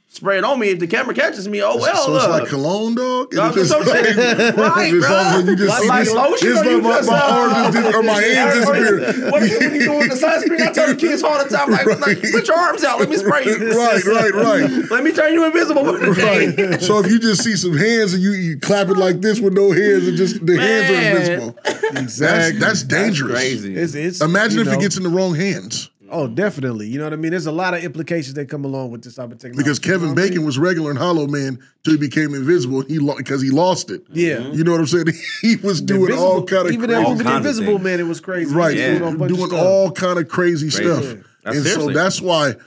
spray it on me. If the camera catches me, oh well. So it's like cologne, dog. Right, bro. You just like lotion. My arm or my hands disappear. What you doing with the sunscreen? I tell the kids all the time, like, put your arms out. Let me spray you. Right. Let me turn you invisible. Right. So if you just see some hands and you clap it like this with no hands and just the hands are invisible. Exactly. That's dangerous. That's crazy. Imagine if it gets in the wrong hands. Oh, definitely. You know what I mean? There's a lot of implications that come along with this type of technology. Because Kevin Bacon was regular in Hollow Man till he became invisible because he lost it. Yeah. You know what I'm saying? He was doing all kind of even crazy. Even the Invisible Man, it was crazy. Right. Doing all kind of crazy stuff. Yeah. And so that's why,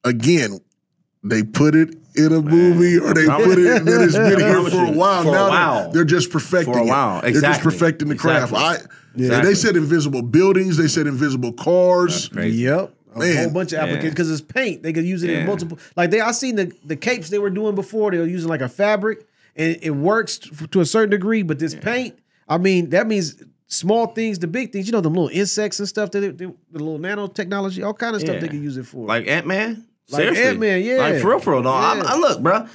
again, they put it in a movie or they put it and then it's been here for a while. Now they're just perfecting it. They're just perfecting the craft. They said invisible buildings. They said invisible cars. Yep. A whole bunch of applications because it's paint. They could use it in multiple. Like I seen the capes they were doing before. They were using like a fabric, and it works to a certain degree. But this paint, I mean, that means small things to big things. You know, them little insects and stuff. The little nanotechnology, all kind of stuff they can use it for. Like Ant-Man. Like Ant-Man, yeah. Like for real, no. I look, bro.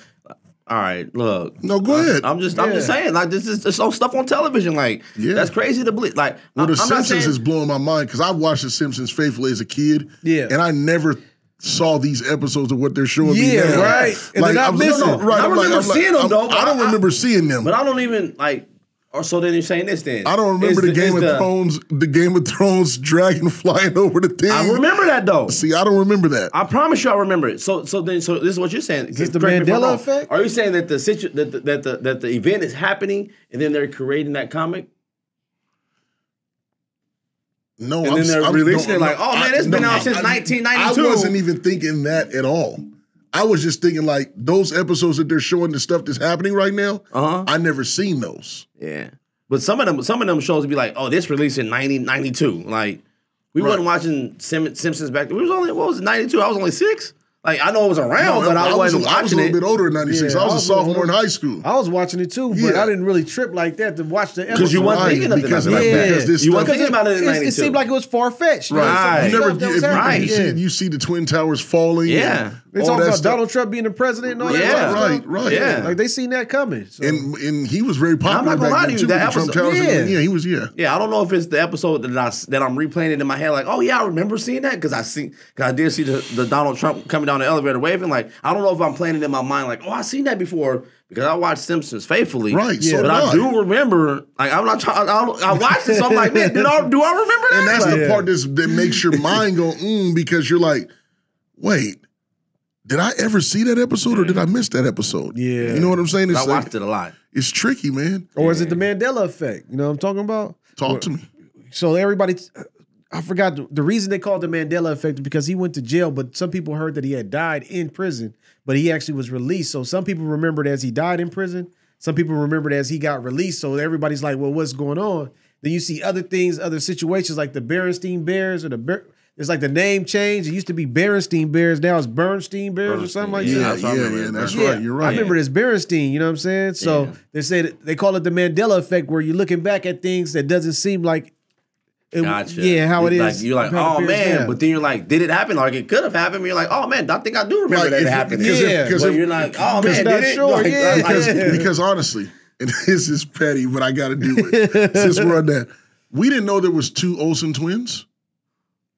All right, look. No, go ahead. I'm just saying, like, this is just stuff on television. Like, that's crazy to believe. Like, The Simpsons is blowing my mind because I watched The Simpsons faithfully as a kid. Yeah. And I never saw these episodes of what they're showing me now. Yeah, right. And like, they're not missing. Right. I remember seeing them, though. I don't remember seeing them. But I don't even, like, or so then you're saying this then. I don't remember the Game of Thrones dragon flying over the thing. I remember that though. See, I don't remember that. I promise you I remember it. So this is what you're saying. Is this the Mandela effect? Are you saying that that the event is happening and then they're creating that comic? No, and then they're releasing it like, oh man, it's been out since 1992. I wasn't even thinking that at all. I was just thinking like those episodes that they're showing the stuff that's happening right now. I never seen those. Yeah, but some of them shows would be like, oh, this released in 1992. Like we wasn't watching Simpsons back then. We was only 92. I was only 6. Like I know it was around, but I wasn't watching it. I was a little bit older in 96. I was a sophomore in high school. I was watching it too, but I didn't really trip like that to watch the episode. Because you weren't thinking of it like that. You weren't thinking about it in 92. It seemed like it was far-fetched. Right. You see the Twin Towers falling. Yeah. They talk about Donald Trump being the president and all that. Right. Yeah. Like they seen that coming. So. And he was very popular. I'm not gonna lie to you. That episode, he was. Yeah, I don't know if it's the episode that I'm replaying it in my head. Like, oh yeah, I remember seeing that because I did see the Donald Trump coming down the elevator waving. Like, I don't know if I'm playing it in my mind. Like, oh, I seen that before because I watched Simpsons faithfully. Right. Yeah. But I do remember. Like, I'm not trying. I watched it, so I'm like, man, do I remember that? And that's the part that makes your mind go because you're like, wait. Did I ever see that episode or did I miss that episode? Yeah. You know what I'm saying? I watched it a lot. It's tricky, man. Or is it the Mandela effect? You know what I'm talking about? Talk to me. So everybody, I forgot the reason they called the Mandela effect because he went to jail, but some people heard that he had died in prison, but he actually was released. So some people remembered as he died in prison. Some people remembered as he got released. So everybody's like, well, what's going on? Then you see other things, other situations like the Berenstein Bears or it's like the name change. It used to be Berenstein Bears. Now it's Bernstein Bears or something like that. Yeah, that's right. You're right. I remember this Berenstein, you know what I'm saying? So they call it the Mandela effect where you're looking back at things that doesn't seem like how it is. Like, you're like, oh man, but then you're like, did it happen? Like it could have happened. You're like, oh man, I think I do remember that it happened. Because you're like, oh man, did it? Sure, because honestly, and this is petty, but I got to do it. Since we're on that, we didn't know there was 2 Olsen twins.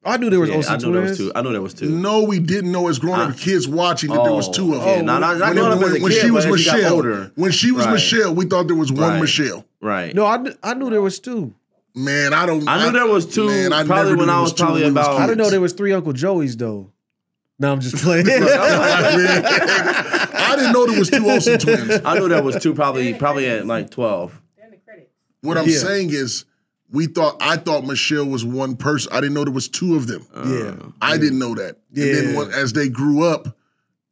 I knew there was Olsen I knew there was twins. two. I knew there was two. No, we didn't know as grown-up kids watching that there was two of them. When she was got Michelle, older. when she was Michelle, we thought there was one Michelle. Right. No, I knew there was two. Man, I knew there was two. Man, probably when I was probably about. I didn't know there was 3 Uncle Joeys though. No, I'm just playing. I didn't know there was 2 Olsen twins. I knew there was two. Probably at like 12. What I'm saying is, I thought Michelle was one person. I didn't know there was 2 of them. I didn't know that. Yeah. And then as they grew up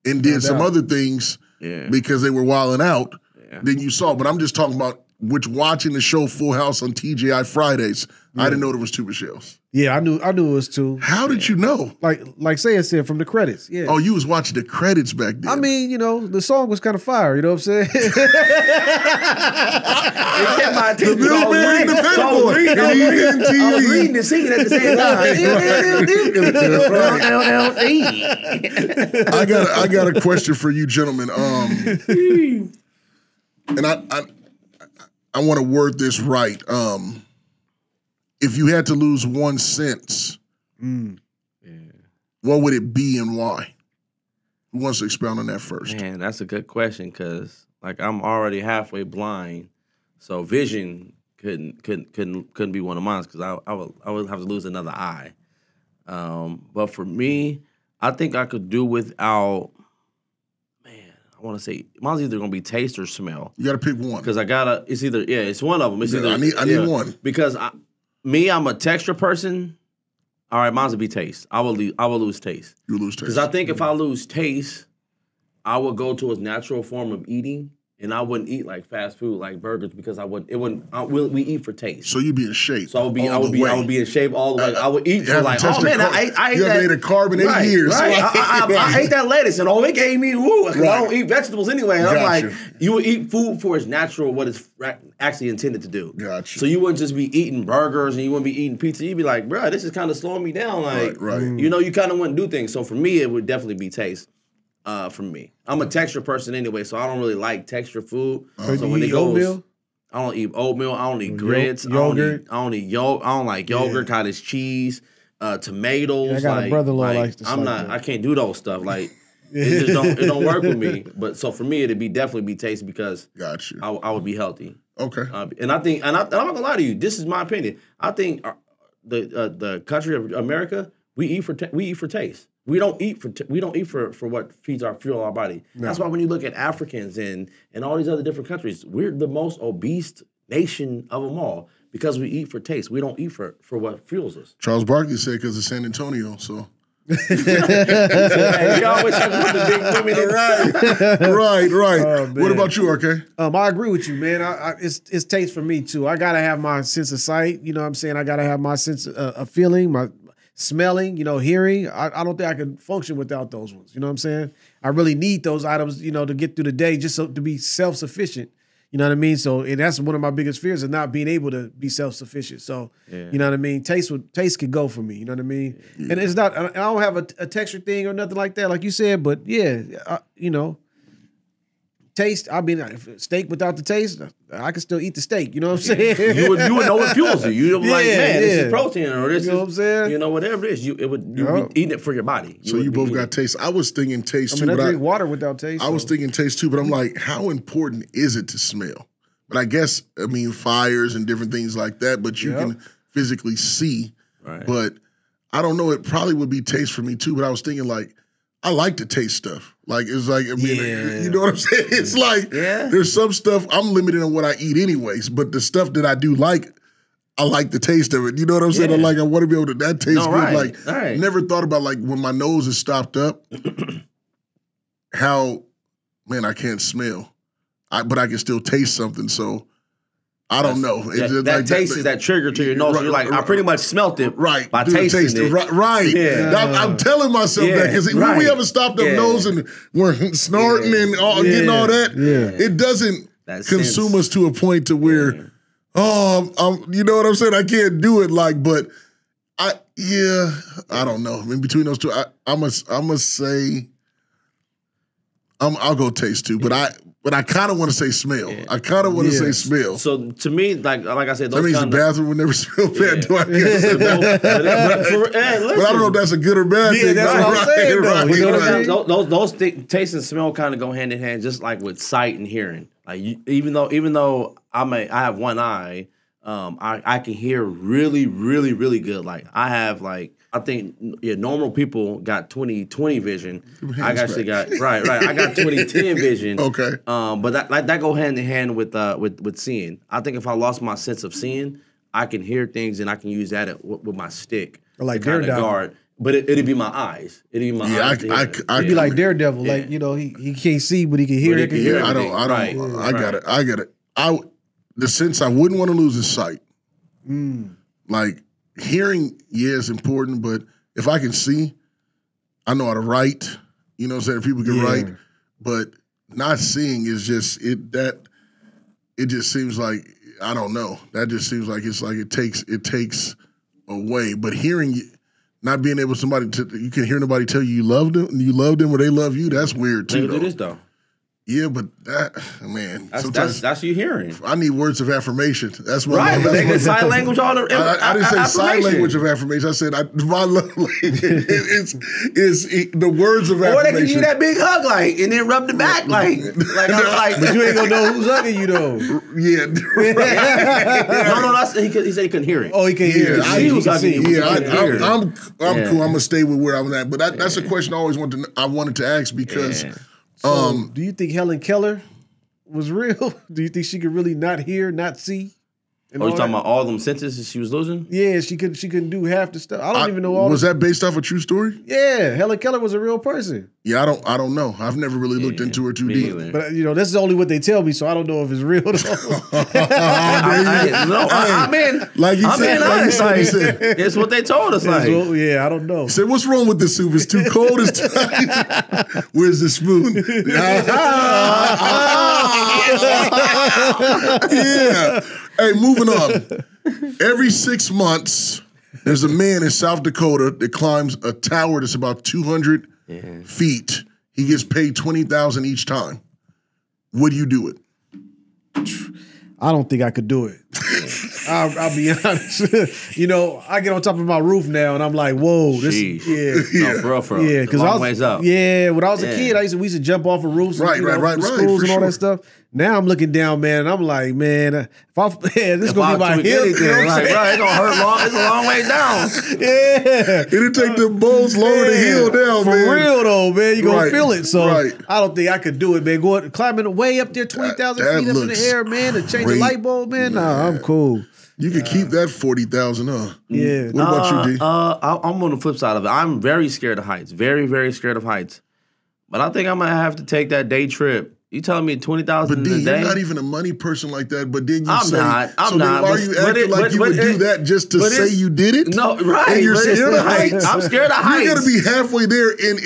and did some other things because they were wilding out, then you saw. But I'm just talking about watching the show Full House on TGI Fridays. I didn't know there was 2 Michelles. Yeah, I knew it was 2. How did you know? Like Saya said from the credits. Yeah. Oh, you was watching the credits back then. I mean, the song was kind of fire. You know what I'm saying? It kept my attention. The middleman and the petty boy. I was reading and singing at the same time. I got a question for you, gentlemen. And I want to word this right. If you had to lose one sense, what would it be and why? Who wants to expound on that first? Man, that's a good question because I'm already halfway blind, so vision couldn't be one of mine because I would have to lose another eye. But for me, I think I could do without. I want to say mine's either gonna be taste or smell. You gotta pick one because it's either it's one of them. It's either I need one because I'm a texture person. All right, mine's would be taste. I will lose taste. You lose taste because I think if I lose taste, I would go to a natural form of eating, and I wouldn't eat like fast food like burgers because we eat for taste. So you'd be in shape. So I would be in shape all the way. I would eat for like, oh man, I ate you that. You haven't ate a carb in 8 years. Right. I ate that lettuce and it gave me woo. Because I don't eat vegetables anyway. And I'm like, you would eat food for its natural, what it's actually intended to do. Gotcha. So you wouldn't just be eating burgers and you wouldn't be eating pizza. You'd be like, bro, this is kind of slowing me down. Like, you kind of wouldn't do things. So for me, it would definitely be taste. For me, I'm a texture person anyway, so I don't really like texture food. So when it goes, oatmeal? I don't eat oatmeal. I don't eat grits. Yogurt. I don't eat yogurt. I don't like yogurt, cottage cheese, tomatoes. I got a brother-in-law likes this. I can't do those stuff. Like it don't work with me. But so for me, it'd definitely be tasty because I would be healthy. Okay. And I think, and I'm not gonna lie to you. This is my opinion. I think the country of America, we eat for taste. We don't eat for what fuel our body. No. That's why when you look at Africans and all these other different countries, we're the most obese nation of them all because we eat for taste. We don't eat for what fuels us. Charles Barkley said because of San Antonio, so. You always have to put the big women in. Right. Oh, what about you, RK? I agree with you, man. It's taste for me too. I gotta have my sense of sight. You know what I'm saying? I gotta have my sense of feeling, my smelling, hearing. I don't think I could function without those ones. You know what I'm saying? I really need those items, to get through the day just to be self-sufficient. You know what I mean? So, and that's one of my biggest fears is not being able to be self-sufficient. So, you know what I mean? Taste could go for me. You know what I mean? Yeah. And it's not, I don't have a texture thing or nothing like that, like you said, but taste, steak without the taste, I can still eat the steak. You know what I'm saying? You would know what fuels you. You'd be like, man, this is protein or this is, what I'm saying? Whatever it is, you'd be eating it for your body. You both got taste. I was thinking taste too. I drink water without taste. I was thinking taste too, but I'm like, how important is it to smell? But I guess, fires and different things like that, but you can physically see. Right. But I don't know, it probably would be taste for me too, but I was thinking like, I like to taste stuff. Like, it's like, you know what I'm saying? It's like, there's some stuff, I'm limited on what I eat anyways, but the stuff that I do like, I like the taste of it. You know what I'm saying? I want to be able to, that tastes good. Like, never thought about like when my nose is stopped up, how, man, I can't smell, but I can still taste something. So I don't know. That taste is that trigger to your nose. Right, you're like, I pretty much smelt it by tasting it. Right. Yeah. I'm telling myself that because when we have a stopped up nose and we're snorting and getting all that, it doesn't consume us to a point to where, you know what I'm saying? I can't do it but I don't know. In between those two, I must say, I'll go taste too, but But I kind of want to say smell. I kind of want to say smell. So to me, like I said, those that means the bathroom would never smell bad. Do I guess? But I don't know if that's a good or bad thing. That's what I'm saying. Those taste and smell kind of go hand in hand, just like with sight and hearing. Like even though I have one eye, I can hear really, really, really good. Like I have I think normal people got 20/20 vision. I actually got right. I got 20/10 vision. Okay. But that go hand in hand with seeing. I think if I lost my sense of seeing, I can hear things and I can use that with my stick. Or like to Daredevil. guard. But it'd be my eyes. It'd be my eyes. It'd be like Daredevil. Yeah. Like, he can't see, but he can hear. But he can hear. I get it. The sense I wouldn't want to lose is sight. Like hearing, is important, but if I can see, I know how to write. You know what I'm saying? People can write, but not seeing is just it just seems like I don't know. That just seems like it takes away. But hearing, not being able you can hear nobody tell you love them or they love you. That's weird too. Do this though. Yeah, but that's you hearing. I need words of affirmation. That's what. Right, but they get sign language all the. I didn't say sign language of affirmation. I said my love language is the words of affirmation. Or they can give you that big hug, and then rub the back, but you ain't gonna know who's hugging you though. Yeah. No. He said he couldn't hear it. Oh, he can't hear it. He was hugging you. I'm cool. I'm gonna stay with where I'm at. But that's a question I wanted to ask because. So, do you think Helen Keller was real? Do you think she could really not hear, not see? You talking about all them sentences she was losing? Yeah, she couldn't do half the stuff. I don't even know all. Was that based off a true story? Yeah, Helen Keller was a real person. Yeah, I don't know. I've never really looked into her too deep. Either. But that's only what they tell me, so I don't know if it's real. Like you said, it's what they told us. I don't know. He said, "What's wrong with the soup? It's too cold. It's too Where's the spoon?" Yeah. Hey, moving on. Every 6 months, there's a man in South Dakota that climbs a tower that's about 200 feet. He gets paid $20,000 each time. Would you do it? I don't think I could do it. I'll be honest. I get on top of my roof now, and I'm like, "Whoa, this." No, for real. Yeah, because I was ways up. Yeah, when I was a kid, we used to jump off of roofs, right, schools and all that stuff. Now I'm looking down, man, and I'm like, man, this is gonna be my hip. It's gonna hurt long. It's a long way down. Yeah, it'll take the bulls lower the hill down, for man. For real though, man, you gonna feel it. So I don't think I could do it, man. Climbing way up there, 20,000 feet up in the air, man, to change a light bulb, man. Nah, I'm cool. You could keep that 40,000, huh? Yeah. What about you, D? I'm on the flip side of it. I'm very scared of heights. Very, very scared of heights. But I think I'm gonna have to take that day trip. You telling me 20,000 a day? You're not even a money person like that. But then you I'm not. Why are you acting like you would do that just to say you did it? No, right. And you're scared of heights. I'm scared of heights. You're gonna be halfway there, and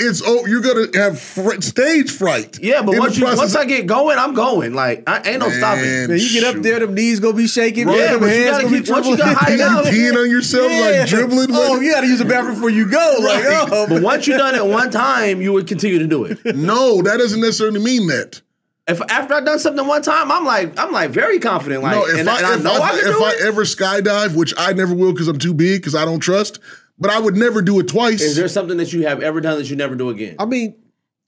you're gonna have stage fright. Yeah, but once I get going, I'm going. Like ain't no stopping. Man, you get up there, them knees gonna be shaking. Yeah, but you gotta keep. Once you got height up, peeing on yourself, like dribbling. Oh, you gotta use the bathroom before you go. Right. But once you done it one time, you would continue to do it. No, that doesn't necessarily mean that. If after I've done something one time, I'm like very confident. Like, if I ever skydive, which I never will because I'm too big because I don't trust, but I would never do it twice. Is there something that you have ever done that you never do again? I mean,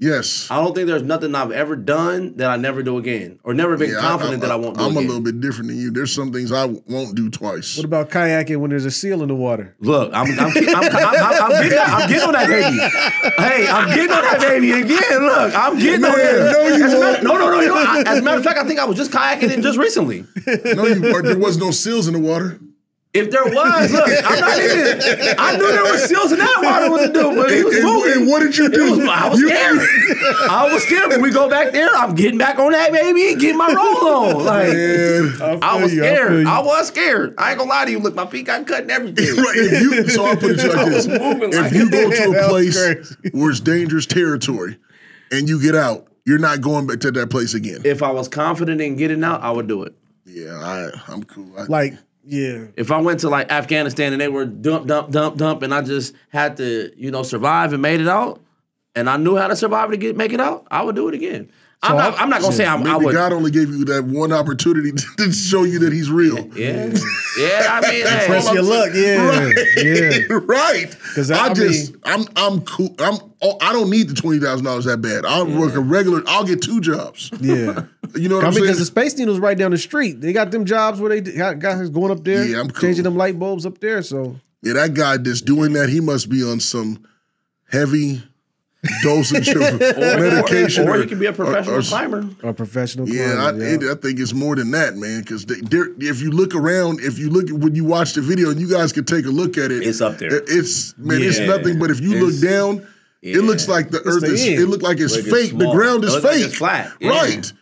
yes. I don't think there's nothing I've ever done that I never do again, or never been confident that I won't do again. I'm a little bit different than you. There's some things I won't do twice. What about kayaking when there's a seal in the water? Look, I'm getting on that baby. Hey, I'm getting on that baby again. Look, I'm getting on that. No. As a matter of fact, I think I was just kayaking it just recently. No, you weren't. There was no seals in the water. If there was, look, I'm not even. I knew there were seals in that water. What to do? But it was moving. And what did you do? I was scared. I was scared. When we go back there, I'm getting back on that baby and getting my roll on. Like I was scared. I was scared. I ain't gonna lie to you. Look, my feet got cut and everything. Right. So I'll put it to you like this: if you go to a place where it's dangerous territory and you get out, you're not going back to that place again. If I was confident in getting out, I would do it. Yeah, I'm cool. Yeah. If I went to like Afghanistan and they were dump, and I just had to, survive and made it out, and I knew how to survive to make it out, I would do it again. I'm not gonna say I Maybe would. God only gave you that one opportunity to show you that He's real. Yeah. I mean, hey, Press your luck, yeah. Right. Because I'm cool. I don't need the $20,000 that bad. I'll work a regular. I'll get 2 jobs. Yeah. You know what I'm saying? Because the Space Needle's right down the street. They got them jobs where they got guys going up there, Yeah, I'm cool. changing them light bulbs up there. So Yeah, that guy that's doing that, he must be on some heavy dosage of medication. or he could be a professional climber. a professional Yeah, climber, I think it's more than that, man. Because if you look around, when you watch the video, and you guys can take a look at it, It's up there. It's nothing. But if you look down, it looks like the earth is. It looks like it's fake. The ground is It looks like fake. it's flat. Yeah. Right.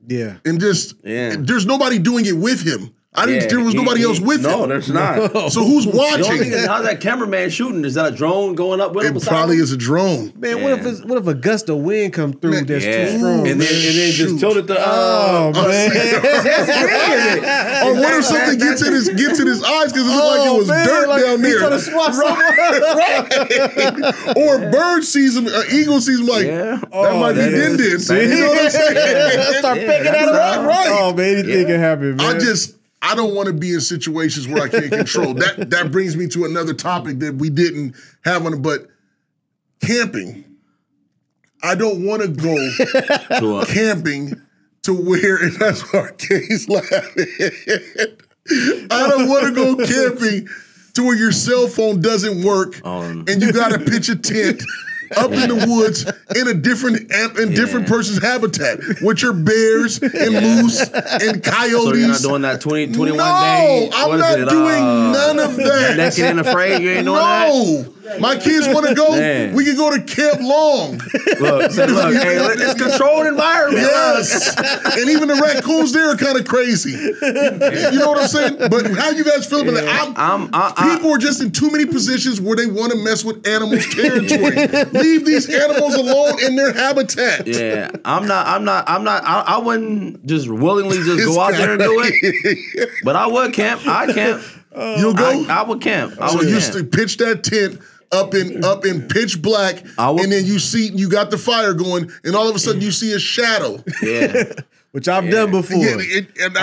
yeah. And there's nobody doing it with him. There was nobody else with him. No, there's not. So who's The only thing watching? is, how's that cameraman shooting? Is that a drone going up with him? It probably is a drone. Man, what if a gust of wind come through Man, that's Yeah. too strong? And then Shoot. just tilt it to oh man. Or what if something gets in his eyes because it looked like it was dirt down He's there? trying to swat someone. Or a bird sees him, an eagle sees him like, Yeah. that might be din-din. You know what I'm saying? Start picking at him. Right. Oh man, anything can happen, man. I don't want to be in situations where I can't control. That brings me to another topic that we didn't have on it, but camping. I don't want to go camping to where, and that's why Kay's laughing. I don't want to go camping to where your cell phone doesn't work and you got to pitch a tent up in the woods in a different person's habitat, which are bears and moose and coyotes. So you're not doing that 21 no, days? I'm not doing none of that. Naked and afraid? You ain't doing that? No. My kids want to go. Man. We can go to Camp Long. Look, hey, it's controlled environment. Yes. And even the raccoons there are kind of crazy. You know what I'm saying? But how you guys feel about that? People are just in too many positions where they want to mess with animals' territory. Leave these animals alone in their habitat. Yeah, I wouldn't just willingly just go out there and do it. But I would camp. I camp. You'll go? I would camp. So you used to pitch that tent up in pitch black, and then you got the fire going, and all of a sudden you see a shadow. Yeah. Which I've done before. And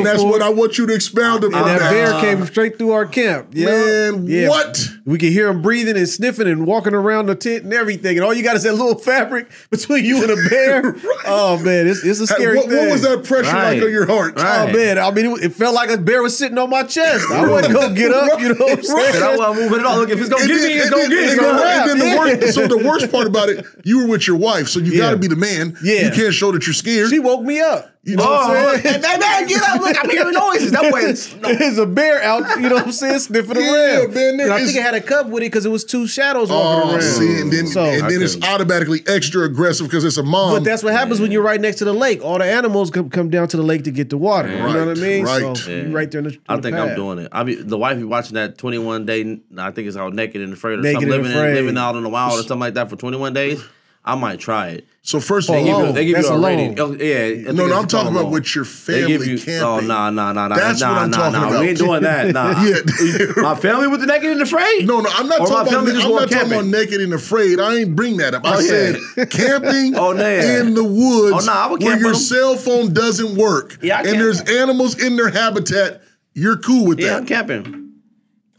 that's what I want you to expound upon. And that bear came straight through our camp. Man, what? We could hear him breathing and sniffing and walking around the tent and everything. And all you got is that little fabric between you and a bear. Right. Oh, man, it's a scary thing. What was that pressure like on your heart? Right. Oh, man, I mean, it felt like a bear was sitting on my chest. I wasn't going to get up, you know what I'm saying? I wasn't moving at all. Look, if it's going to get me, it's going to get me. So the worst part about it, you were with your wife, so you got to be the man. Yeah. You can't show that you're scared. She woke me up. You know what I'm saying? Man, get up. Look, I'm hearing noises. That way There's a bear out, you know what I'm saying, sniffing around. Man, and I think it had a cub with it because it was 2 shadows walking around. See, and then it's automatically extra aggressive because it's a mom. But that's what happens when you're right next to the lake. All the animals come down to the lake to get the water. You know what I mean? Right. So you're right there in the I think path. I'm doing it. The wife be watching that 21 day. I think it's called Naked and Afraid or Naked something. and Afraid. Living out in the wild or something like that for 21 days. I might try it. So first of all, They give That's you a alone. rating. Oh, yeah. no, I'm talking about with your family camping. Oh, nah. That's what I'm talking about. We ain't doing that. Nah. Yeah. My family with the Naked and Afraid? No, I'm not talking about naked and afraid. I ain't bring that up. I said camping in the woods where your cell phone doesn't work. Yeah, and there's animals in their habitat. You're cool with that. Yeah, I'm camping.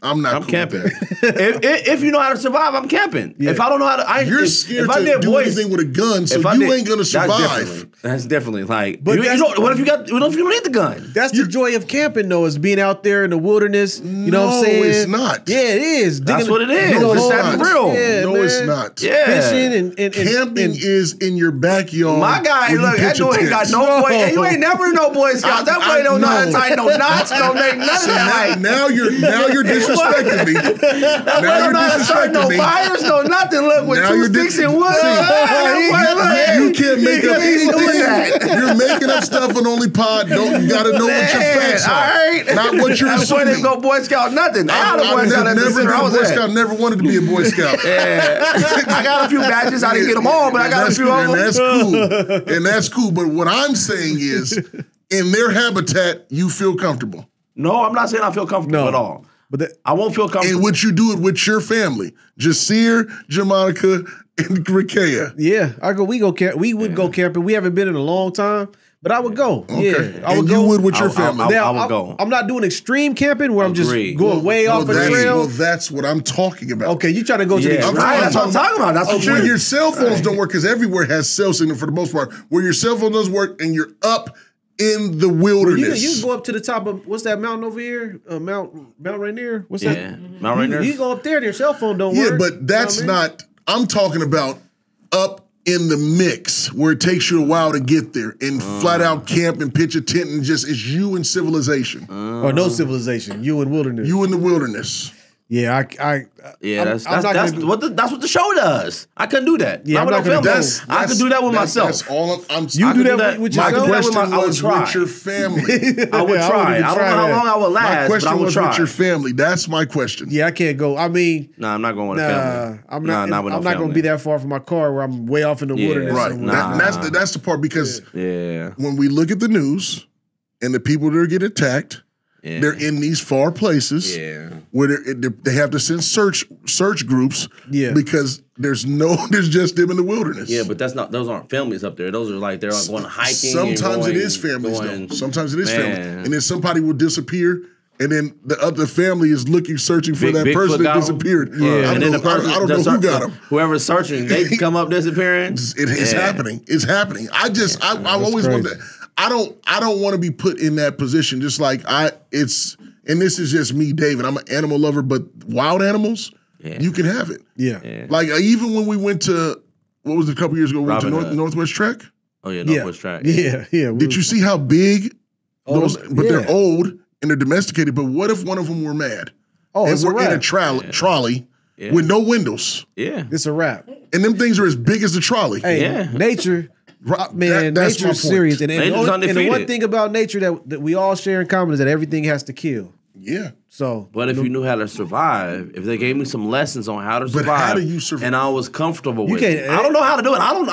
I'm not. I'm camping. If you know how to survive, I'm camping. Yeah. If I don't know how to, you're scared to do anything with a gun, so you ain't gonna survive. That's definitely like. But what if you don't need the gun? That's the joy of camping, though, is being out there in the wilderness. You know what I'm saying? No, it's not. Yeah, it is. That's what it is. No, it's that real. Yeah, no, man. it's not. Yeah. Fishing and camping is in your backyard. My guy, look, that dude ain't got no boy. You ain't never no Boy Scout. That boy don't know how to tie no knots, no none of that. Now you're disrespecting me. That boy don't know how to start no fires, no nothing. Look, with 2 sticks and wood. You can't make up anything. You're making up stuff on Only Pod. You gotta know what your facts are. All right. Not what you're assuming. That boy didn't go Boy Scout nothing. I never wanted to be a Boy Scout. Yeah. I got a few badges. I didn't get them all, but I got a few of them. And that's cool. But what I'm saying is, in their habitat, you feel comfortable. No, I'm not saying I feel comfortable at all. But I won't feel comfortable. And would you do it with your family? Jasir, Jamonica, and Rikea. yeah, we would go camping. We haven't been in a long time. But I would go. Okay. Yeah, I would and go. you would with your family. I would go. I'm not doing extreme camping where I'm just Agreed. going way off the trail. Well, that's what I'm talking about. Okay, you trying to go to the extreme. That's what I'm talking about. That's what Where your cell phones don't work, because everywhere has cell signal for the most part. Where your cell phone doesn't work and you're up in the wilderness. You can go up to the top of, what's that mountain over here? Mount Rainier? What's that? Yeah, Mount Rainier. You go up there and your cell phone don't work. Yeah, but that's You know what I mean? not, I'm talking about up in the mix where it takes you a while to get there and flat out camp and pitch a tent and just, it's you and civilization. Or no civilization, you in wilderness. You in the wilderness. Yeah, that's what the show does. I couldn't do that. Yeah, I'm not gonna film. do I could do that with myself. That's all I'm You do that with My yourself? question I would was try. with your family. I would try. I don't know how long I would My last, but I question would was try. with your family. That's my question. Yeah, I can't go. I mean, Nah, I'm not going with a family. I'm not with no going to family. be that far from my car where I'm way off in the wilderness. Right. somewhere. That's the part, because Yeah. when we look at the news and the people that are getting attacked, they're in these far places where they have to send search groups because there's just them in the wilderness. Yeah, but those aren't families up there. Those are like they're like going hiking. Sometimes it is families though. Sometimes it is families. And then somebody will disappear, and then the other family is searching for that person that disappeared. Yeah, I don't know who got them. Whoever's searching, they come up disappearing. It's happening. It's happening. I always wonder. I don't want to be put in that position. Just like and this is just me, David. I'm an animal lover, but wild animals, you can have it. Yeah. Like even when we went to, what was it, a couple years ago? We went to Northwest Trek. Oh yeah, Northwest Track. Yeah. Did you see how big those? But they're old and they're domesticated. But what if one of them were mad? Oh, and it's a we're in a wrap. trolley with no windows. Yeah, It's a wrap. And them things are as big as the trolley. Hey, nature. Man, that's my nature's point. serious. And Nature's the undefeated. one thing about nature that we all share in common is that everything has to kill. Yeah. So, but if you knew how to survive, if they gave me some lessons on how to survive, But how do you survive? And I was comfortable with can't- it, I don't know how to do it. I don't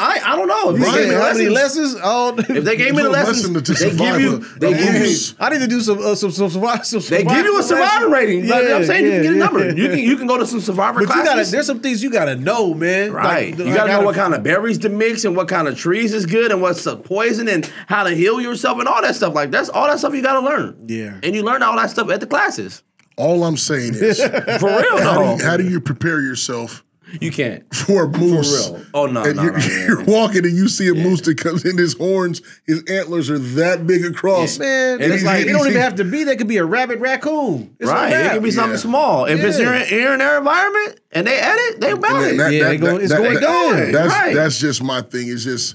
know. If you they gave me how many lessons, lessons? if they gave me the lessons, they give you. I need to do some survival. They give you a survivor rating. I'm saying you can get a number. You can go to some survivor But classes. there's some things you gotta know, man. Right. You gotta know what kind of berries to mix and what kind of trees is good and what's the poison and how to heal yourself and all that stuff. Like all that stuff you gotta learn. Yeah. And you learn all that stuff at the classes. All I'm saying is, For real. how do you prepare yourself You can't. for a moose? For real. Oh, no, And no, you're walking and you see a moose that comes in, his horns, his antlers are that big across. Man, And it's like, it don't even have to be. That could be a rabbit raccoon. It's Right. a wrap. It can be something small. If it's in their environment and they edit, they bout it. It's going down. That's just my thing. It's just,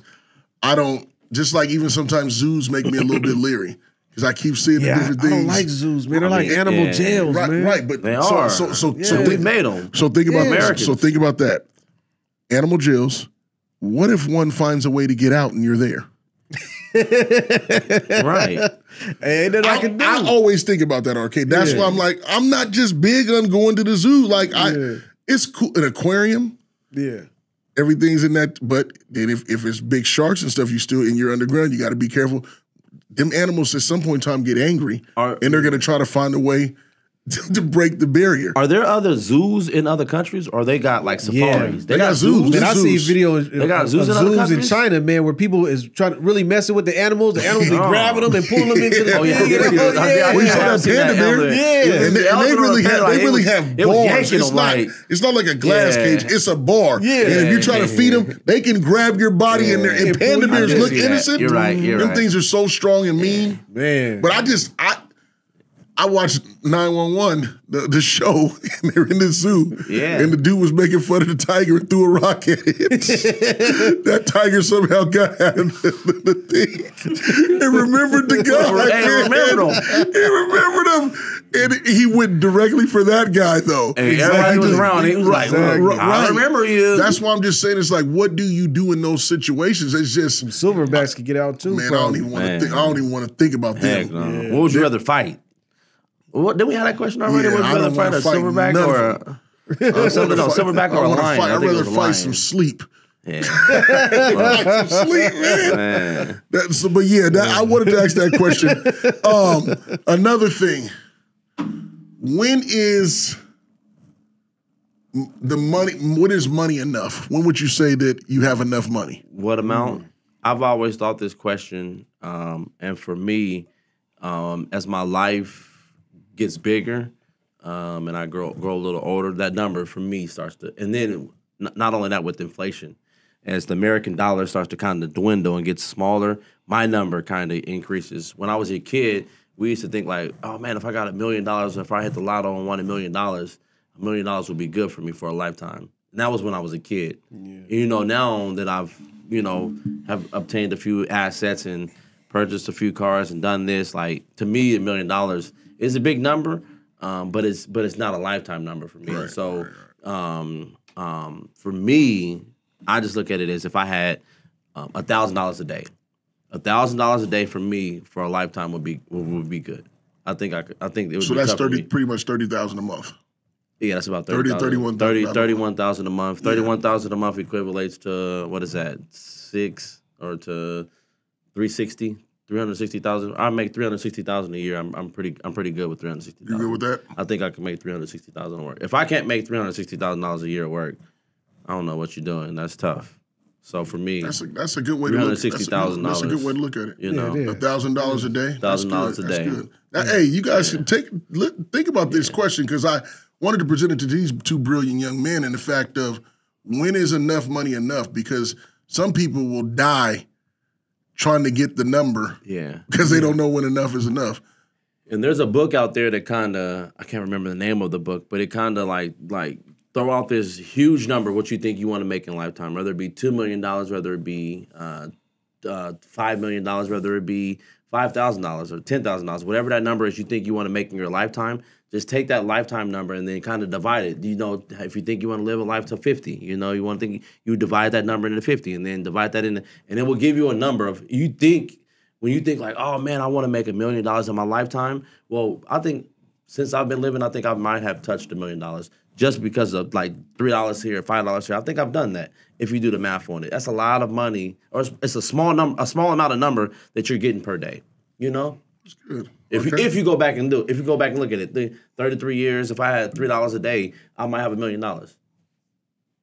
just like even sometimes zoos make me a little bit leary. Because I keep seeing the different things. I don't like zoos, man. They're like animal jails, man. Right, but They are. So we made them. So think about Americans. So think about that. Animal jails. What if one finds a way to get out and you're there? Right. Ain't that I can do. I always think about that, Arcade. That's why I'm like, I'm not just big on going to the zoo. Like it's cool. An aquarium. Yeah. Everything's in that. But then if it's big sharks and stuff, you're underground. You got to be careful. Them animals at some point in time get angry, and they're going to try to find a way to break the barrier. Are there other zoos in other countries, or they got like safaris? They got zoos. Man, I see videos They got of zoos in other in countries? China, man, where people is trying to really messing with the animals. The animals be grabbing them and pulling them into the Oh, yeah. We saw that panda bear. And they really have bars. It's not like a glass cage. It's a bar. Yeah. And if you try to feed them, they can grab your body in there. And panda bears look innocent. You're right. Them things are so strong and mean. Man. But I watched 911, the show, and they're in the zoo. Yeah. And the dude was making fun of the tiger and threw a rock at it. That tiger somehow got out of the thing and remembered the guy. He remembered him. And he went directly for that guy, though. And everybody was around. He was like, I remember you. That's why I'm just saying, it's like, what do you do in those situations? It's just... Silverbacks could get out too. Man, I don't even want to think about that. What would you rather fight? What didn't we have that question already? Yeah, Would you rather fight a silverback or something? No, silverback or a lion. I'd rather fight some sleep. Yeah. Like some sleep, man. I wanted to ask that question. Another thing. when is the money? What is money enough? When would you say that you have enough money? What amount? I've always thought this question, and for me, as my life gets bigger and I grow a little older, that number for me starts to, and then not only that, with inflation, as the American dollar starts to kind of dwindle and gets smaller, my number kind of increases. When I was a kid, we used to think like, oh man, if I got $1 million, if I hit the lotto and won $1 million, $1 million would be good for me for a lifetime. And that was when I was a kid. Yeah. You know, now that I've, have obtained a few assets and purchased a few cars and done this, like, to me, $1 million is a big number, but it's not a lifetime number for me. Right, so for me, I just look at it as if I had $1,000 a day. $1,000 a day for me for a lifetime would be good. I think it would. So that's pretty much $30,000 a month. Yeah, that's about 31,000 a month. 31,000 a month equivalates to, what is that? 6 or to 360,000. I make 360,000 a year. I'm pretty good with 360,000. You good with that? I think I can make 360,000 at work. If I can't make $360,000 a year at work, I don't know what you're doing. That's tough. So for me, that's a good way to look. $360,000. That's a good way to look at it. You know, $1,000 a day. $1,000 a day. That's good. Now, hey, you guys should think about this question, because I wanted to present it to these two brilliant young men, and the fact of when is enough money enough? Because some people will die trying to get the number, because they don't know when enough is enough. And there's a book out there that kind of, I can't remember the name of the book, but it kind of like throw out this huge number, what you think you want to make in a lifetime, whether it be $2 million, whether it be $5 million, whether it be $5,000 or $10,000, whatever that number is you think you want to make in your lifetime. Just take that lifetime number and then kind of divide it. You know, if you think you want to live a life to 50, you know, you want to think, you divide that number into 50 and then divide that into, and it will give you a number of, when you think like, oh man, I want to make $1 million in my lifetime. Well, I think since I've been living, I think I might have touched $1 million just because of like $3 here, $5 here. I think I've done that. If you do the math on it, that's a lot of money, or it's a small amount of number that you're getting per day. You know, it's good. If you go back and look at it, 33 years, if I had $3 a day, I might have $1 million.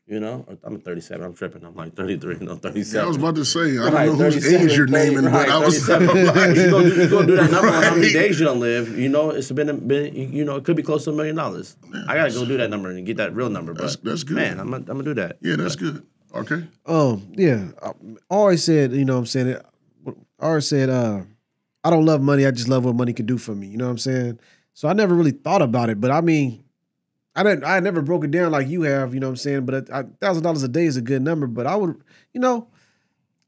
You know, I'm 37. I'm tripping. I'm like 33. No, 37. Yeah, I was about to say, I don't know whose age you're naming, but I was. You're gonna do that number on how many days you don't live. You know, it's been you know, it could be close to $1 million. I gotta go do that number and get that real number. But that's good. Man, I'm gonna do that. Yeah, that's good. Okay. Yeah. I always said, you know what I'm saying? I always said, I don't love money. I just love what money can do for me. You know what I'm saying? So I never really thought about it. But I mean, I never broke it down like you have, you know what I'm saying? But $1,000 a day is a good number. But I would, you know,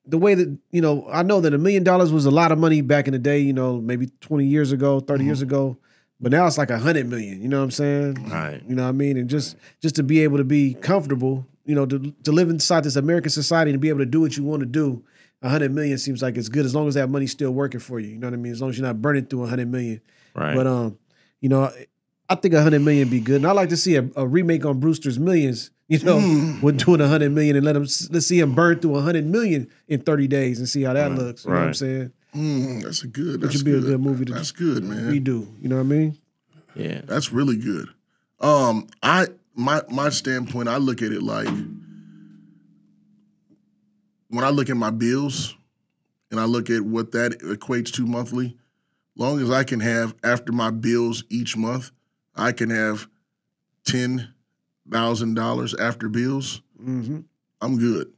the way that, you know, I know that $1 million was a lot of money back in the day, you know, maybe 20 years ago, 30 years ago. But now it's like 100 million, you know what I'm saying? Right. You know what I mean? And just to be able to be comfortable, you know, to live inside this American society and be able to do what you want to do, 100 million seems like it's good as long as that money's still working for you. You know what I mean? As long as you're not burning through 100 million. Right. But you know, I think 100 million be good. And I like to see a remake on Brewster's Millions, you know, with doing 100 million and let's see him burn through 100 million in 30 days and see how that looks. You know what I'm saying? That's a good. That should be a good movie. That's good, man. We do. You know what I mean? Yeah. That's really good. My standpoint, I look at it like, when I look at my bills and I look at what that equates to monthly, long as I can have, after my bills each month, I can have $10,000 after bills, I'm good.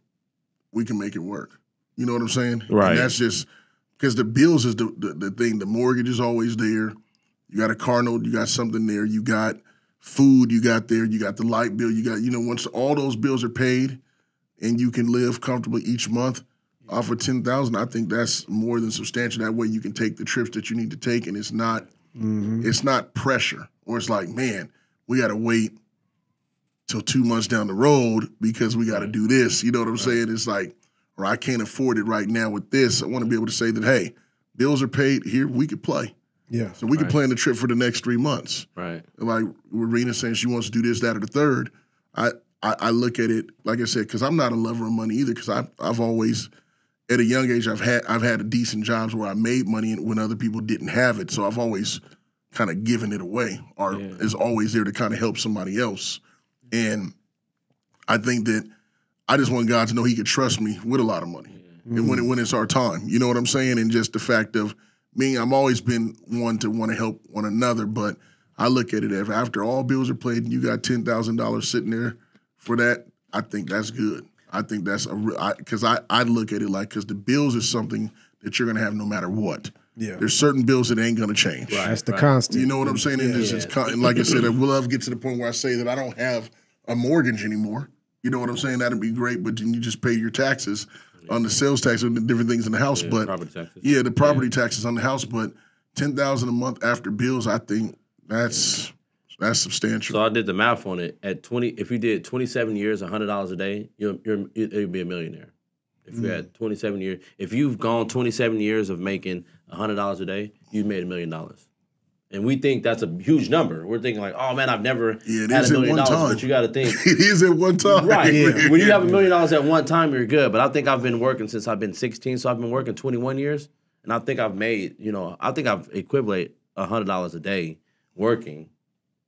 We can make it work. You know what I'm saying? Right. And that's just, because the bills is the thing. The mortgage is always there. You got a car note, you got something there. You got food, you got there. You got the light bill. You got, you know, once all those bills are paid, and you can live comfortably each month off of $10,000, I think that's more than substantial. That way you can take the trips that you need to take, and it's not pressure, or it's like, man, we got to wait till 2 months down the road because we got to do this. You know what I'm saying? It's like, or I can't afford it right now with this. I want to be able to say that, hey, bills are paid here, we could play. Yeah. So we can plan the trip for the next 3 months. Right. Like Rena saying she wants to do this, that, or the third. I look at it, like I said, because I'm not a lover of money either, because I've always, at a young age, I've had decent jobs where I made money when other people didn't have it. So I've always kind of giving it away or is always there to kind of help somebody else. And I think that I just want God to know he could trust me with a lot of money. And when it's our time, you know what I'm saying? And just the fact of me, I've always been one to want to help one another, but I look at it as after all bills are paid and you got $10,000 sitting there for that, I think that's good. I think that's because I look at it like, because the bills is something that you're going to have no matter what. Yeah. There's certain bills that ain't going to change. Right, that's the constant. You know what I'm saying? And and like I said, I will ever get to the point where I say that I don't have a mortgage anymore. You know what I'm saying? That'd be great, but then you just pay your taxes on the sales tax and the different things in the house. But property taxes. Yeah, the property taxes on the house. But $10,000 a month after bills, I think that's substantial. So I did the math on it. At 20, if you did 27 years, $100 a day, you'd be a millionaire. If you had 27 years, if you've gone 27 years of making $100 a day, you've made $1 million. And we think that's a huge number. We're thinking like, oh man, I've never had $1 million. But you got to think it is at one time, right? Yeah. When you have $1 million at one time, you're good. But I think I've been working since I've been 16, so I've been working 21 years, and I think I've made, I think I've equivalent $100 a day working.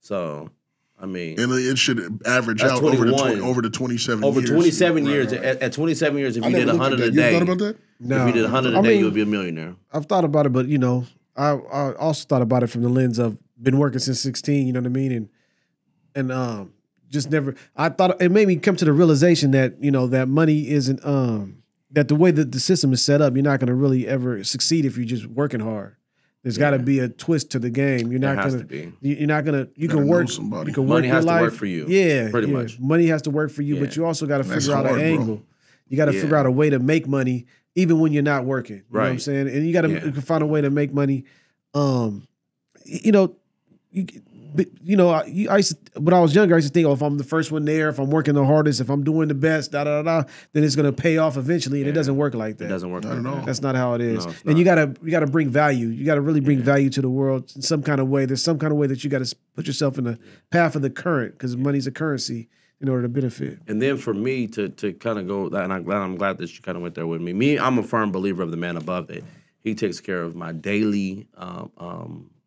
So, I mean, and it should average out over the 27 years. Over 27 years, right. At 27 years, if you did 100 a day, you thought about that? No. If you did 100 a day, you would be a millionaire. I've thought about it, but I also thought about it from the lens of been working since 16. You know what I mean? And just never. I thought it made me come to the realization that that money isn't that the way that the system is set up, you're not going to really ever succeed if you're just working hard. There's got to be a twist to the game. You're not going to. You're not going to. You can work. You can work money has your life. To work for you. Yeah, pretty much. Money has to work for you, but you also got to figure out an angle. You got to figure out a way to make money even when you're not working. You know what I'm saying? And you got to find a way to make money. I used to, when I was younger, I used to think, if I'm the first one there, if I'm working the hardest, if I'm doing the best, then it's going to pay off eventually. And it doesn't work like that. It doesn't work like that. That's not how it is. No, and you gotta bring value. You gotta really bring value to the world in some kind of way. There's some kind of way that you got to put yourself in the path of the current, because money's a currency in order to benefit. And then for me to kind of go, and I'm glad that you kind of went there with me. I'm a firm believer of the man above it. He takes care of my daily,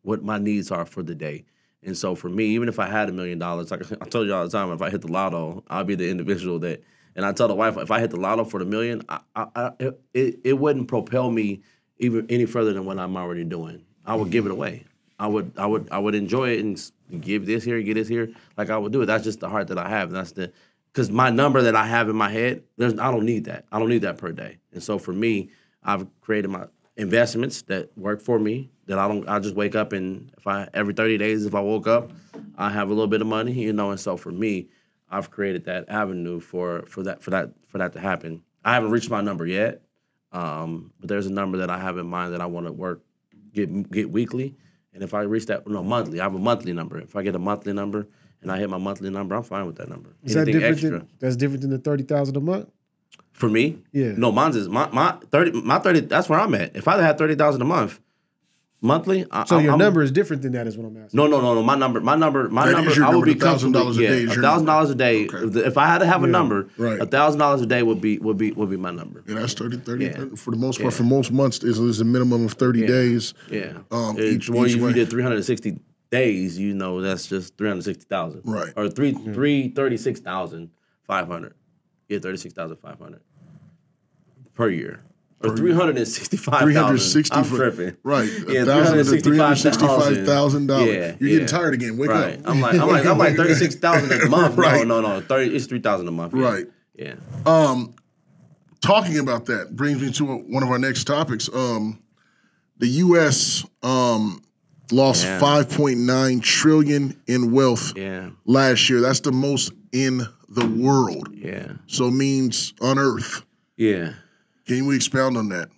what my needs are for the day. And so for me, even if I had $1 million, like I told you all the time, if I hit the lotto, I'll be the individual that. And I tell the wife, if I hit the lotto for the $1 million, it wouldn't propel me even any further than what I'm already doing. I would give it away. I would enjoy it and give this here, get this here, like I would do it. That's just the heart that I have. And because my number that I have in my head, I don't need that. I don't need that per day. And so for me, I've created my investments that work for me, that I just wake up and every 30 days, if I woke up, I have a little bit of money, and so for me, I've created that avenue for that to happen. I haven't reached my number yet, but there's a number that I have in mind that I want to get weekly, and if I reach that, monthly, I have a monthly number. If I get a monthly number and I hit my monthly number, I'm fine with that number. Is that different? That's different than the $30,000 a month? For me? Yeah. No, mine's is my 30, that's where I'm at. If I had $30,000 a month, monthly. Your number is different than that, is what I'm asking. No. My number. I would be comfortable. $1,000 a day. $1,000 a day. Okay. If I had to have a number, right. $1,000 a day would be my number. Yeah, that's 30 for the most part. For most months, is a minimum of 30 days. Yeah. Each if you way. did 360 days, that's just 360,000. Right. Or 36,500. Yeah, 36,500 per year. Or 365,000. I'm tripping. Right. Yeah, $365,000. Yeah. You're getting tired again. Wake up. I'm like 36,000 a month. Right. No. It's 3,000 a month. Yeah. Right. Yeah. Talking about that brings me to one of our next topics. The U.S. Lost $5.9 trillion in wealth last year. That's the most in the world. Yeah. So it means on Earth. Yeah. Can we expound on that?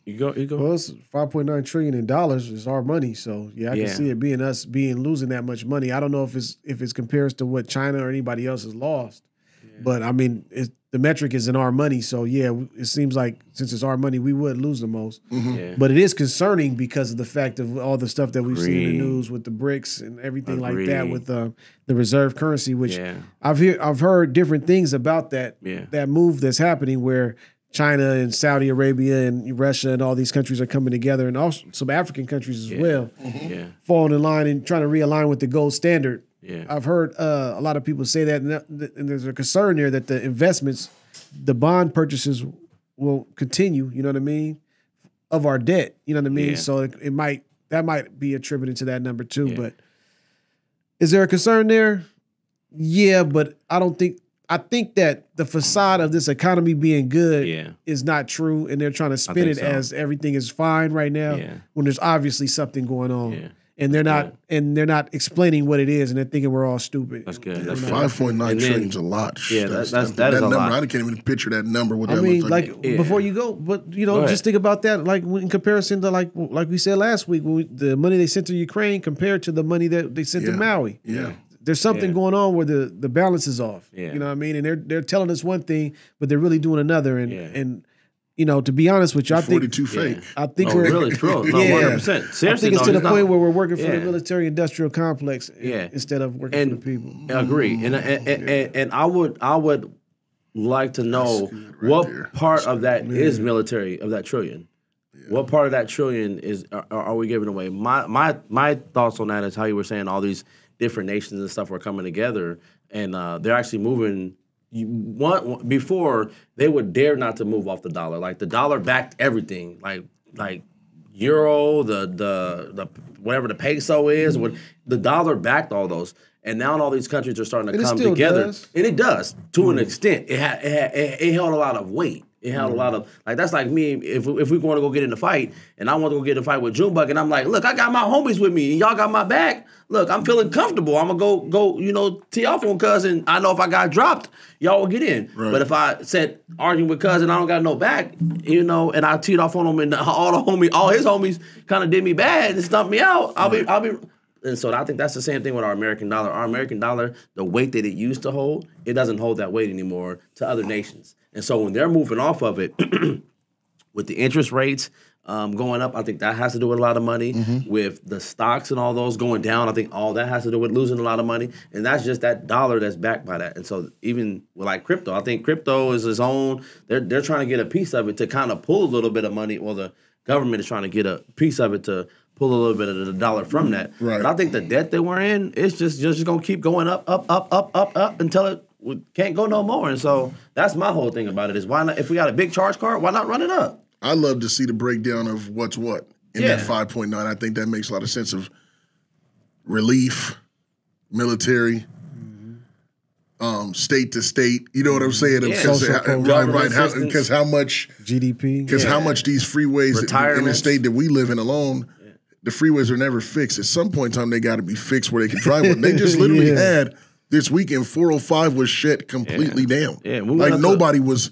You go. Well, it's $5.9 trillion in dollars is our money. So I can see it being us losing that much money. I don't know if it's compares to what China or anybody else has lost, but I mean the metric is in our money. So it seems like since it's our money, we would lose the most. Mm-hmm. Yeah. But it is concerning because of the fact of all the stuff that we've seen in the news with the BRICS and everything like that with the reserve currency, which I've heard different things about that move that's happening where China and Saudi Arabia and Russia and all these countries are coming together, and also some African countries as well, falling in line and trying to realign with the gold standard. Yeah. I've heard a lot of people say that, and there's a concern there that the investments, the bond purchases will continue, you know what I mean, of our debt, you know what I mean? So that might be attributed to that number too. Yeah. But is there a concern there? Yeah, but I think that the facade of this economy being good is not true, and they're trying to spin it as everything is fine right now when there's obviously something going on. Yeah. And they're not explaining what it is, and they're thinking we're all stupid. That's good. That's 5.9 trillion is a lot. Yeah, that is a number, lot. I can't even picture that number. What I that mean, looks like before you go, but just think about that, like in comparison to like we said last week, the money they sent to Ukraine compared to the money that they sent to Maui. Yeah. There's something going on where the balance is off. Yeah. You know what I mean? And they're telling us one thing, but they're really doing another. And to be honest with you, I think 42 fake. I think we're really true. No, 100%. Seriously, I think it's to the point where we're working for the military-industrial complex instead of working for the people. I agree. And I would like to know what part of that is military of that trillion. Yeah. What part of that trillion are we giving away? My thoughts on that is how you were saying all these different nations and stuff were coming together, and they're actually moving. Before they would dare not to move off the dollar. Like the dollar backed everything. Like euro, the whatever the peso is, the dollar backed all those. And now all these countries are starting to come together, and it does to an extent. It held a lot of weight. It held a lot of that's like me if we want to go get in a fight, and I want to go get in a fight with Junebug, and I'm like, look, I got my homies with me, and y'all got my back. Look, I'm feeling comfortable. I'm gonna go tee off on cousin. I know if I got dropped, y'all will get in. Right. But if I said arguing with cousin, I don't got no back, and I teed off on him, and all his homies kind of did me bad and stumped me out. I'll be. And so I think that's the same thing with our American dollar. Our American dollar, the weight that it used to hold, it doesn't hold that weight anymore to other nations. And so when they're moving off of it, with the interest rates going up, I think that has to do with a lot of money. Mm-hmm. With the stocks and all those going down, I think all that has to do with losing a lot of money. And that's just that dollar that's backed by that. And so even with like crypto, I think crypto is its own. They're trying to get a piece of it to kind of pull a little bit of money. Well, the government is trying to get a piece of it to pull a little bit of the dollar from that. Right. But I think the debt that we're in is just going to keep going up until it can't go no more. And so that's my whole thing about it is why not, if we got a big charge card, why not run it up? I love to see the breakdown of what's what in that 5.9. I think that makes a lot of sense of relief, military, state to state. You know what I'm saying? Because how much GDP? Because how much these freeways in the state that we live in alone, the freeways are never fixed. At some point in time, they got to be fixed where they can drive with. They just literally had this weekend 405 was shut completely down. Yeah, like nobody was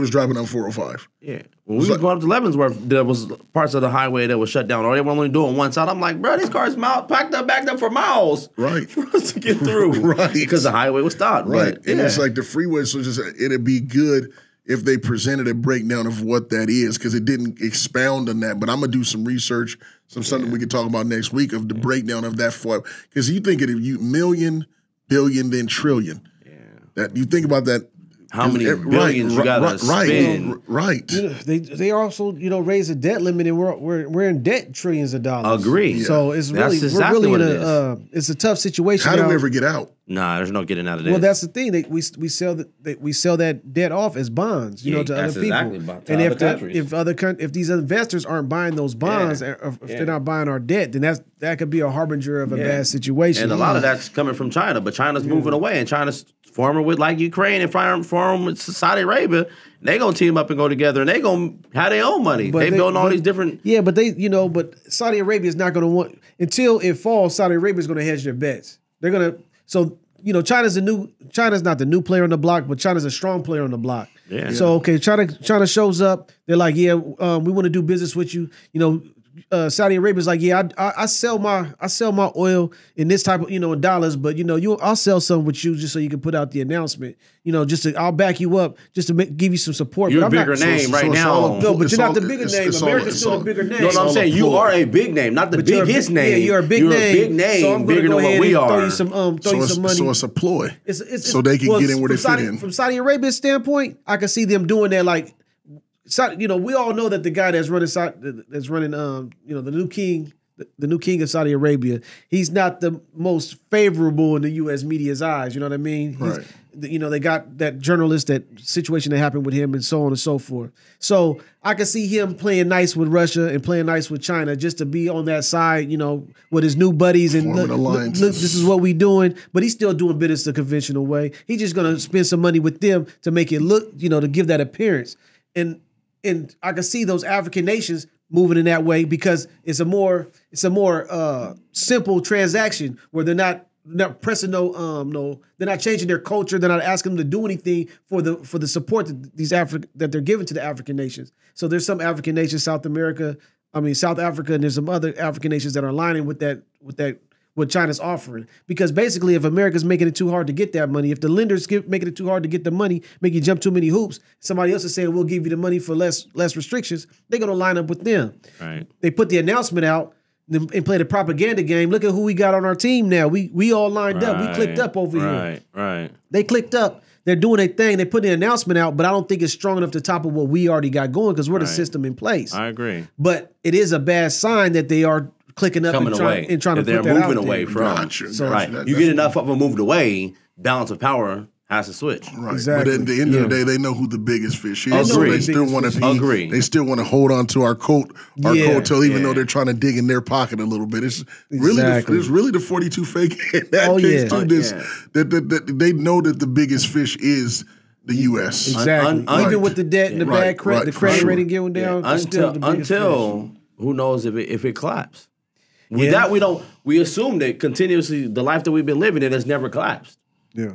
driving on 405. Yeah. When we was going up to Leavenworth, there was parts of the highway that was shut down, or they were only doing one side. I'm like, bro, these cars backed up for miles, right, for us to get through, right, because the highway was stopped, right. And it's like the freeway. So it'd be good if they presented a breakdown of what that is, because it didn't expound on that. But I'm gonna do some research, something we can talk about next week of the breakdown of that for, because you think of million, billion, then trillion. Yeah, that you think about that. How many billions you got to spend? Right. They also raise the debt limit, and we're in debt trillions of dollars. Agreed. Yeah. So it's really we're really in it's a tough situation. How do we ever get out? Nah, there's no getting out of that. Well, that's the thing. We sell that debt off as bonds, to other people. Exactly. If these investors aren't buying those bonds, if they're not buying our debt, then that could be a harbinger of a bad situation. And a lot of that's coming from China, but China's moving away, and China's forming with like Ukraine and forming with Saudi Arabia. They gonna team up and go together, and they gonna have their own money. They building all these different. Yeah, but but Saudi Arabia is not gonna want until it falls. Saudi Arabia is gonna hedge their bets. They're gonna. So China's not the new player on the block, but China's a strong player on the block. Yeah. So okay, China shows up. They're like, we want to do business with you. Saudi Arabia's like, I sell my oil in this type of in dollars, but I'll sell some with you just so you can put out the announcement. I'll back you up just to give you some support. You're a bigger name right now. No, but you're not the bigger name. America's still a bigger name. No, I'm saying you are a big name, not the biggest name. Yeah, you're a big name. So I'm bigger than what we are. Throw you some money. So it's a ploy. So they can get in where they fit in. From Saudi Arabia's standpoint, I can see them doing that. Like we all know that the guy that's running, the new king of Saudi Arabia, he's not the most favorable in the U.S. media's eyes. You know what I mean? Right. They got that journalist, that situation that happened with him, and so on and so forth. So I can see him playing nice with Russia and playing nice with China just to be on that side, with his new buddies and look, this is what we doing. But he's still doing business the conventional way. He's just gonna spend some money with them to make it look, to give that appearance. And I can see those African nations moving in that way because it's a more simple transaction where they're not pressing they're not changing their culture. They're not asking them to do anything for the support that they're giving to the African nations. So there's some African nations, South Africa, and there's some other African nations that are aligning with what China's offering. Because basically, if America's making it too hard to get that money, if the lenders making it too hard to get the money, make you jump too many hoops, somebody else is saying we'll give you the money for less restrictions, they're gonna line up with them. Right. They put the announcement out and play the propaganda game. Look at who we got on our team now. We all lined up. We clicked up over here. Right. They clicked up. They're doing their thing. They put the announcement out, but I don't think it's strong enough to top of what we already got going because we're the system in place. I agree. But it is a bad sign that they are clicking up and trying to put that out there. They're moving away from. So, right. You get enough of them moved away, balance of power has to switch. Right. Exactly. But at the end of the day, they know who the biggest fish is. So Agree. they still want to Agree. They still want to hold on to our coattail, even though they're trying to dig in their pocket a little bit. It's really the 42 fake in that case too. That they know that the biggest fish is the U.S. Exactly. Even with the debt and the bad credit, the credit rating going down, until who knows if it collapsed. With that, we assume that continuously the life that we've been living, it has never collapsed. Yeah.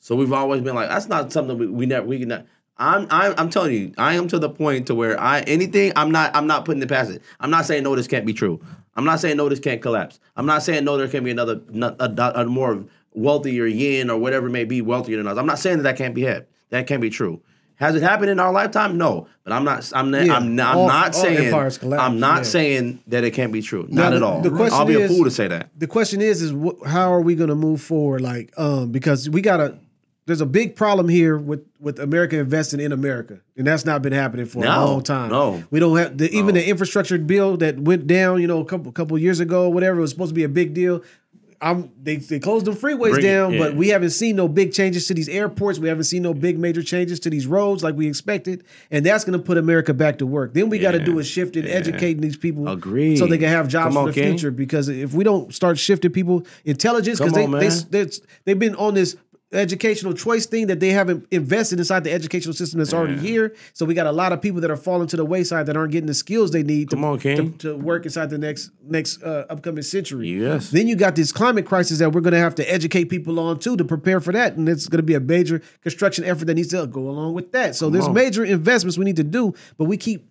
So we've always been like, that's not something we can not. I'm telling you, I am to the point to where I'm not putting it past it. I'm not saying no, this can't be true. I'm not saying no, this can't collapse. I'm not saying no, there can be a more wealthier yen or whatever it may be wealthier than us. I'm not saying that can't be had. That can't be true. Has it happened in our lifetime? No, but I'm not saying that it can't be true. Not at all. I'll be a fool to say that. The question is how are we going to move forward? Because there's a big problem here with America investing in America, and that's not been happening for a long time. No, we don't have even the infrastructure bill that went down, a couple years ago, whatever. It was supposed to be a big deal. They closed them freeways down, but we haven't seen no big changes to these airports. We haven't seen no big major changes to these roads like we expected, and that's going to put America back to work. Then we got to do a shift in educating these people, so they can have jobs for the future. Because if we don't start shifting people intelligence, because they've been on this educational choice thing that they haven't invested inside the educational system that's already here. So we got a lot of people that are falling to the wayside that aren't getting the skills they need to work inside the next upcoming century. Yes. Then you got this climate crisis that we're going to have to educate people on too to prepare for that, and it's going to be a major construction effort that needs to go along with that. So there's major investments we need to do, but we keep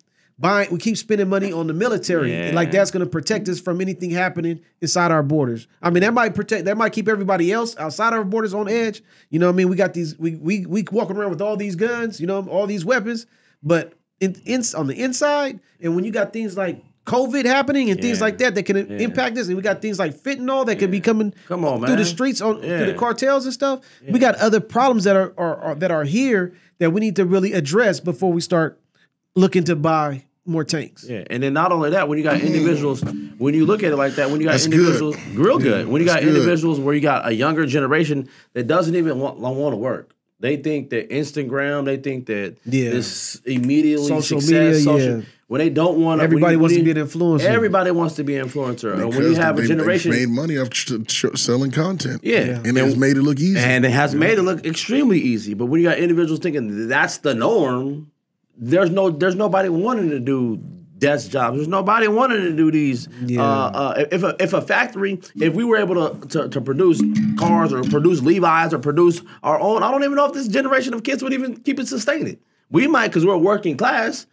spending money on the military. Like that's going to protect us from anything happening inside our borders. I mean, that might keep everybody else outside our borders on edge. You know what I mean? We got these, we walking around with all these guns, all these weapons, but on the inside, and when you got things like COVID happening and things like that can impact us, and we got things like fentanyl that could be coming through the streets through the cartels and stuff. We got other problems that are here that we need to really address before we start looking to buy more tanks. Yeah, and then not only that, when you got individuals, when you look at it like that, when you got individuals, real good. When you got individuals where you got a younger generation that doesn't even want to work. They think that Instagram, they think that this immediately social success, media, when they don't want to. Everybody wants to be an influencer. Everybody wants to be an influencer. And when you have a generation, made money off selling content. Yeah. And it has made it look easy. And it has made it look extremely easy. But when you got individuals thinking that's the norm, there's nobody wanting to do desk jobs. There's nobody wanting to do these. If a factory, if we were able to produce cars or produce Levi's or produce our own, I don't even know if this generation of kids would even keep it sustained. We might, because we're working class.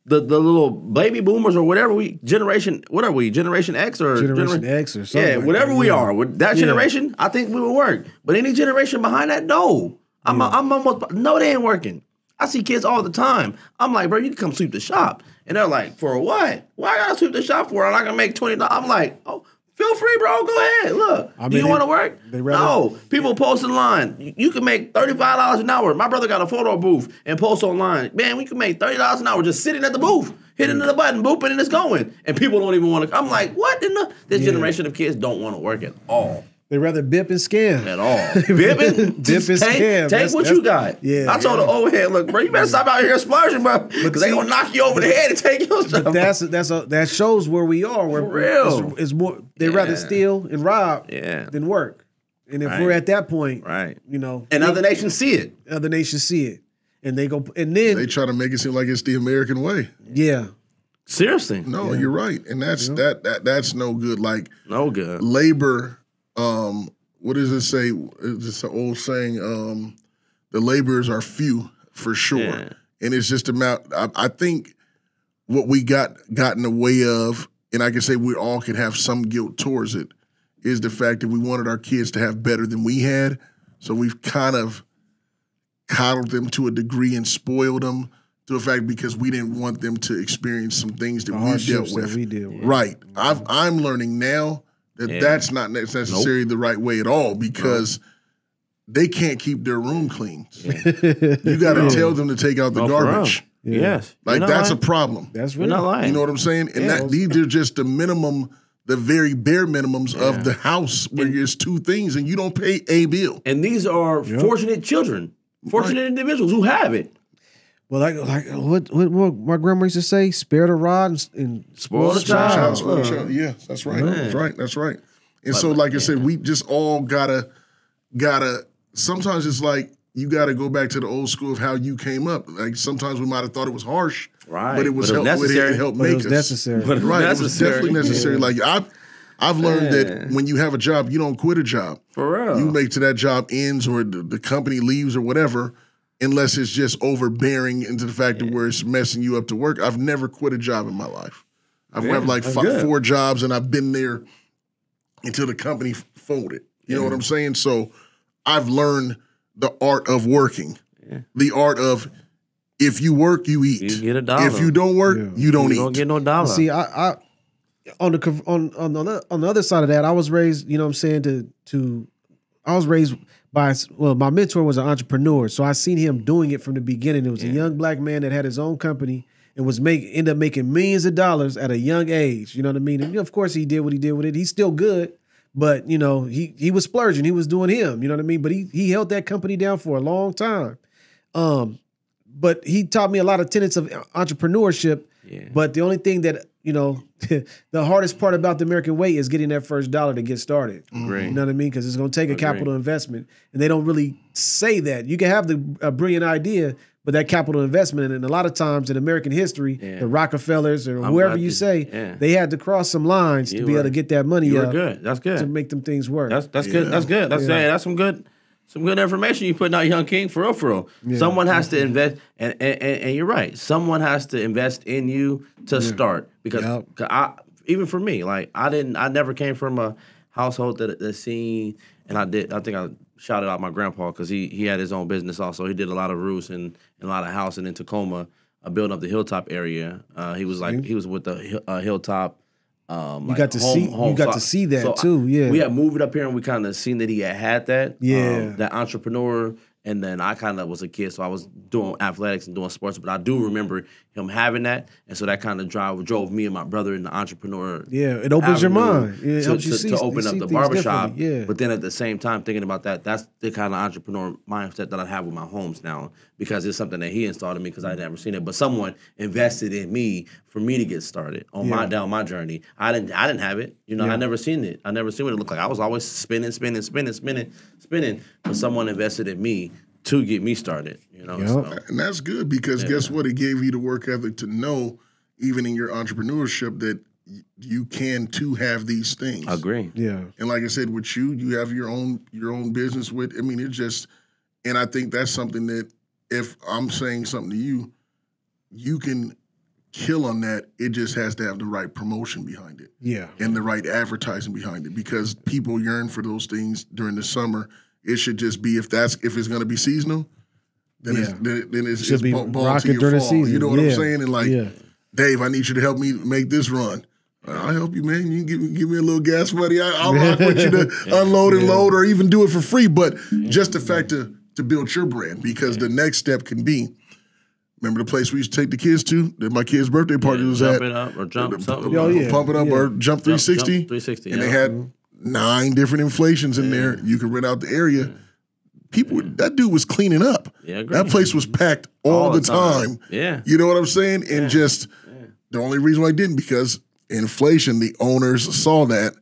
The little baby boomers or whatever Generation X or Generation X or something. Yeah, whatever we are. With that generation, I think we would work. But any generation behind that, no. I'm almost no, they ain't working. I see kids all the time. I'm like, bro, you can come sweep the shop. And they're like, for what? Why I gotta sweep the shop for? I'm not gonna make $20. I'm like, oh, Feel free, bro. Go ahead. Look, I mean, you want to work? rather- No. People post online. You can make $35 an hour. My brother got a photo booth and post online. Man, we can make $30 an hour just sitting at the booth, hitting the button, booping, and it's going. And people don't even want to. I'm like, what in the? This generation of kids don't want to work at all. They rather bip and scam. At all. Bipping? Bip and scam. Take what you got. Yeah. I told the old head, look, bro, you better stop out here splurging, bro. Because they going to knock you over the head and take your stuff. But that shows where we are. Where For real. It's more. They rather steal and rob Yeah. than work. And if we're at that point, Right. you know, And other nations see it. other nations see it, and they go, and then They try to make it seem like it's the American way. yeah, Seriously. No, you're right, and that's that's no good. Like No good. labor, what does it say? It's an old saying. The laborers are few for sure, Yeah. and it's just about. I think what we got in the way of, and I can say we all can have some guilt towards it, is the fact that we wanted our kids to have better than we had, so we've kind of coddled them to a degree and spoiled them to a fact because we didn't want them to experience some things that we dealt hardships that with. we deal with. Right. I'm learning now that that's not necessarily the right way at all because they can't keep their room clean. You got to tell them to take out the garbage. Yes. Like that's a problem. That's You're really not lying. You know what I'm saying? And these are just the minimum, the very bare minimums of the house where there's two things and you don't pay a bill. And these are fortunate children, fortunate individuals who have it. Well, like what my grandma used to say: "Spare the rod and Spoil the child." Yeah, that's right. That's right. That's right. And so, like I said, we just all gotta. Sometimes it's like you gotta go back to the old school of how you came up. Like sometimes we might have thought it was harsh, Right. But it was necessary. It helped But make it was us necessary. But it was right. It was necessary. definitely necessary. Like I've learned that when you have a job, you don't quit a job. For real. You make to that job ends or the company leaves or whatever, unless it's just overbearing into the fact that where it's messing you up to work. I've never quit a job in my life. I've had like 4 jobs and I've been there until the company folded. You know what I'm saying? So I've learned the art of working, the art of if you work, you eat. You get a dollar. If you don't work, you don't You eat. don't get no dollar. See, I on the other side of that, I was raised, you know what I'm saying, I was raised by, my mentor was an entrepreneur, so I seen him doing it from the beginning. It was a young black man that had his own company and ended up making millions of dollars at a young age. You know what I mean? And of course he did what he did with it. He's still good, but you know, he was splurging. He was doing him, you know what I mean? But he held that company down for a long time. But he taught me a lot of tenets of entrepreneurship. Yeah. But the only thing that, you know, the hardest part about the American way is getting that first dollar to get started. Agreed. You know what I mean? Because it's going to take a capital investment. And they don't really say that. You can have a brilliant idea, but that capital investment, and a lot of times in American history, the Rockefellers or whoever you say, they had to cross some lines to be able to get that money up. Good. That's good. To make them things work. That's good. That's good. That's some good information you putting out, young king, for real. Yeah. Someone has to invest, and you're right. Someone has to invest in you to start, because even for me, like I never came from a household that seen, and I think I shouted out my grandpa because he had his own business also. He did a lot of roofs and a lot of housing in Tacoma, building up the Hilltop area. He was with the Hilltop. You got to see that too. Yeah, we had moved up here and we kind of seen that he had that. Yeah, that entrepreneur. And then I kind of was a kid, so I was doing athletics and doing sports. But I do remember him having that, and so that kind of drove me and my brother in the entrepreneur. Yeah, it opens your mind. It helps you to open up the barbershop. Yeah. But then at the same time, thinking about that, that's the kind of entrepreneur mindset that I have with my homes now, because it's something that he installed in me because I had never seen it. But someone invested in me for me to get started on my journey. I didn't have it. You know, I never seen it. I never seen what it looked like. I was always spinning. But someone invested in me to get me started, you know. So. And that's good because guess what? It gave you the work ethic to know, even in your entrepreneurship, that you can too have these things. I agree. Yeah. And like I said, with you have your own business with. I mean, and I think that's something that if I'm saying something to you, you can kill on that. It just has to have the right promotion behind it. Yeah. And the right advertising behind it, because people yearn for those things during the summer. It should just be if it's going to be seasonal, then it's should be ball to rocking your during fall. the season. You know what I'm saying? And like, Dave, I need you to help me make this run. I'll help you, man. You can give me a little gas money. I'll rock with you to unload and load or even do it for free. But just the fact to build your brand, because the next step can be, remember the place we used to take the kids to that my kid's birthday party was at? Jump it up or jump something. Pump it up or jump 360. Jump 360. And they had 9 different inflations in there. You could rent out the area. People, that dude was cleaning up. Yeah, that place was packed all the time. Yeah. You know what I'm saying? And just the only reason why I didn't, because inflation, the owners saw that.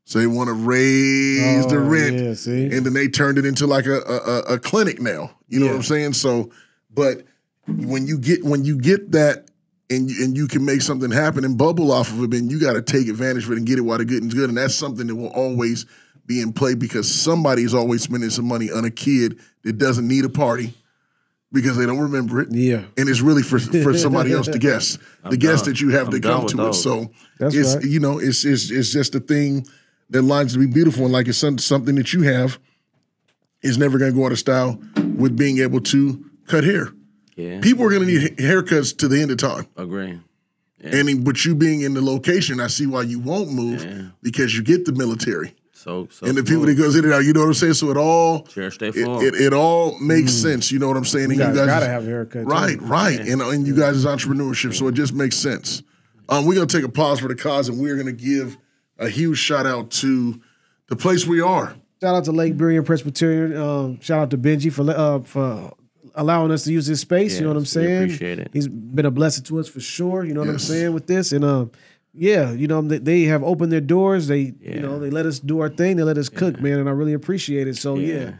So they want to raise the rent, and then they turned it into like a clinic now. You know what I'm saying? So, but when you get that, and you can make something happen and bubble off of it, then you got to take advantage of it and get it while the getting's good. And that's something that will always be in play, because somebody's always spending some money on a kid that doesn't need a party because they don't remember it. Yeah, and it's really for somebody else to guess. The guest that you have to come to it. So it's right. It's just a thing that lines to be beautiful, and like it's something that you have is never going to go out of style with being able to cut hair. Yeah, people are going to need haircuts to the end of time. Agree. Yeah. And but you being in the location, I see why you won't move because you get the military. So and the people that goes in and out, you know what I'm saying? So it all it all makes sense. You know what I'm saying? And you guys gotta have a haircut. Right. Yeah. And you guys is entrepreneurship, so it just makes sense. We're gonna take a pause for the cause, and we're gonna give a huge shout out to the place we are. Shout out to Lake Burien Presbyterian. Shout out to Benji for allowing us to use his space. You know what I'm saying? Appreciate it. He's been a blessing to us for sure. You know what I'm saying with this, and they have opened their doors. They they let us do our thing. They let us cook, man, and I really appreciate it. So you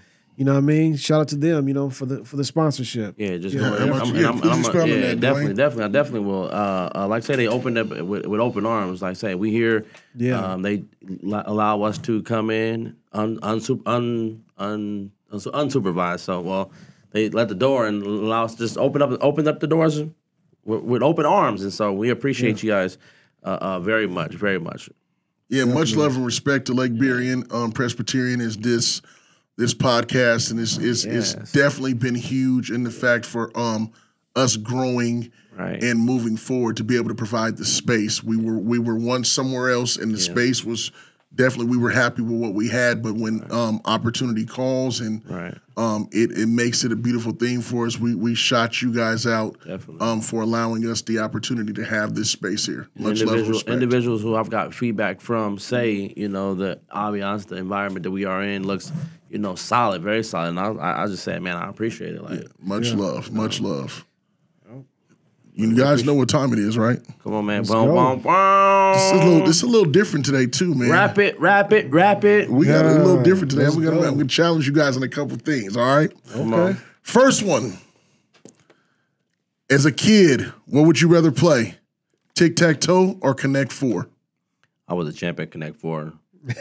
know what I mean. Shout out to them, for the sponsorship. Yeah, just definitely. I definitely will. Like I say, they opened up with open arms. Like I say, we here. Yeah, they allow us to come in unsupervised. So they let the door and allow us to just open up the doors with open arms, and so we appreciate you guys very much, very much. Yeah, definitely. Much love and respect to Lake Burien Presbyterian is this podcast, and it's definitely been huge in the fact for us growing and moving forward to be able to provide the space. We were once somewhere else, and the space was definitely, we were happy with what we had, but when opportunity calls and it makes it a beautiful thing for us, we shot you guys out for allowing us the opportunity to have this space here. Much love and respect. Individuals who I've got feedback from say, the ambiance, the environment that we are in looks, solid, very solid. And I just say, man, I appreciate it. Much love. You guys know what time it is, right? Come on, man. Boom. It's a little different today, too, man. Wrap it. We got a little different today. I'm going to challenge you guys on a couple things, all right? Okay. First one. As a kid, what would you rather play? Tic-tac-toe or Connect Four? I was a champ at Connect Four.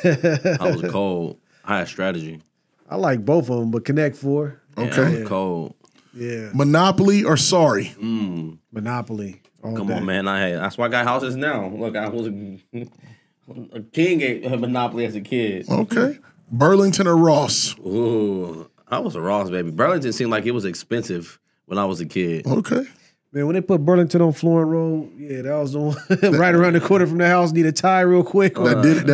I was cold. I had strategy. I like both of them, but Connect Four. Okay. I was cold. Yeah. Monopoly or Sorry? Monopoly. Come on, man. That's why I got houses now. Look, I was a king at Monopoly as a kid. Okay. Burlington or Ross? Ooh, I was a Ross, baby. Burlington seemed like it was expensive when I was a kid. Okay. Man, when they put Burlington on Florence Road, that was the one right around the corner from the house. Need a tie real quick. That did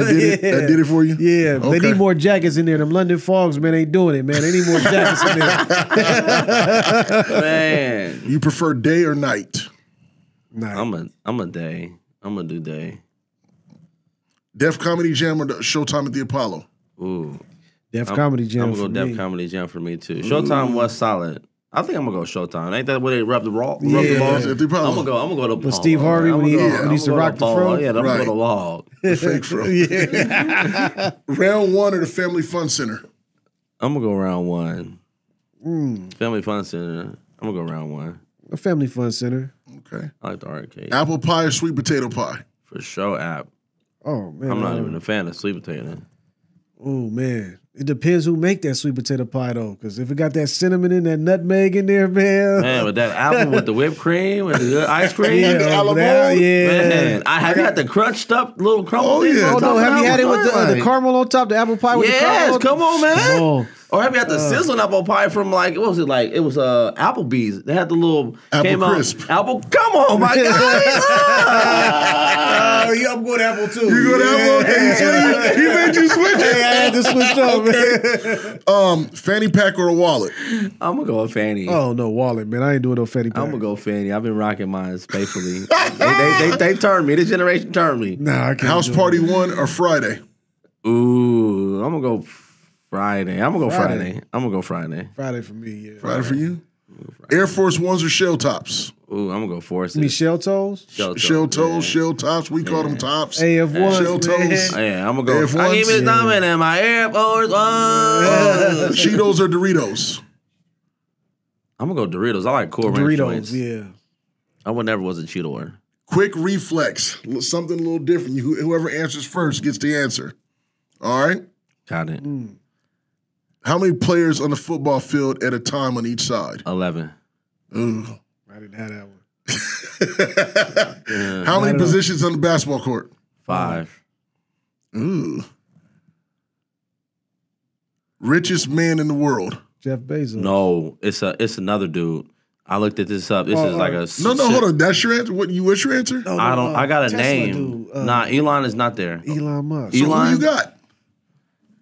it for you? Yeah, okay. They need more jackets in there. Them London Fogs, man, ain't doing it, man. They need more jackets in there. Man. You prefer day or night? Night. I'm a day. I'm gonna do day. Def Comedy Jam or Showtime at the Apollo? Ooh. Def Comedy Jam. I'm gonna go Def Comedy Jam for me too. Showtime was solid. I think I'm gonna go Showtime. Ain't that where they rub the balls? I'm gonna go to with Steve Harvey when he used to rock the fro. Yeah, I'm gonna go to Log. The fake fro. Yeah. Round one or the Family Fun Center? I'm gonna go round one. Family Fun Center. I'm gonna go round one. A Family Fun Center. Okay. I like the arcade. Apple pie or sweet potato pie? For sure, app. Oh man, I'm not even a fan of sweet potato. Oh man. It depends who make that sweet potato pie though, because if it got that cinnamon in, that nutmeg in there, man. Man, with that apple with the whipped cream and the good ice cream. Man, I have got the crunched up little crumble. Oh yeah. Oh no, have you had it with the caramel on top, the apple pie with the caramel? Yes, come on, man. Or have you had the sizzling apple pie from like what was it like? It was Applebee's. They had the little Apple crisp. Apple. Come on, my guy. Yeah, I'm going to Apple too. You go to Apple? Okay, you made you switch it. Hey, I had to switch up, man. Fanny pack or a wallet? I'm gonna go with fanny. Oh no, wallet, man. I ain't doing no fanny pack. I'm gonna go fanny. I've been rocking mine faithfully. they turned me. This generation turned me. Nah, I can't. House party 1 or Friday? Ooh, I'm gonna go Friday. I'm gonna go Friday. I'm gonna go Friday. Friday for me, yeah. Friday for you? Air Force Ones or shell tops? Ooh, I'm gonna go Forces. You mean shell toes? Shell toes, shell tops. We call them tops. AF1s, Shell toes. Yeah, I'm gonna go. F1s, I give it diamond in my Air Force One. Cheetos or Doritos? I'm gonna go Doritos. I like Cool Ranch Doritos, joints. yeah. I would never was a Cheetor. Quick reflex. Something a little different. Whoever answers first gets the answer. All right? Got it. How many players on the football field at a time on each side? 11. Ooh. I didn't have that one. How many positions on the basketball court? 5. Ooh. Richest man in the world? Jeff Bezos. No, it's another dude. I looked at this up. This is like a No, hold on. That's your answer? What's your answer? No, I don't. I got a Tesla name. dude, Nah, Elon is not there. Elon Musk. So Elon? who you got?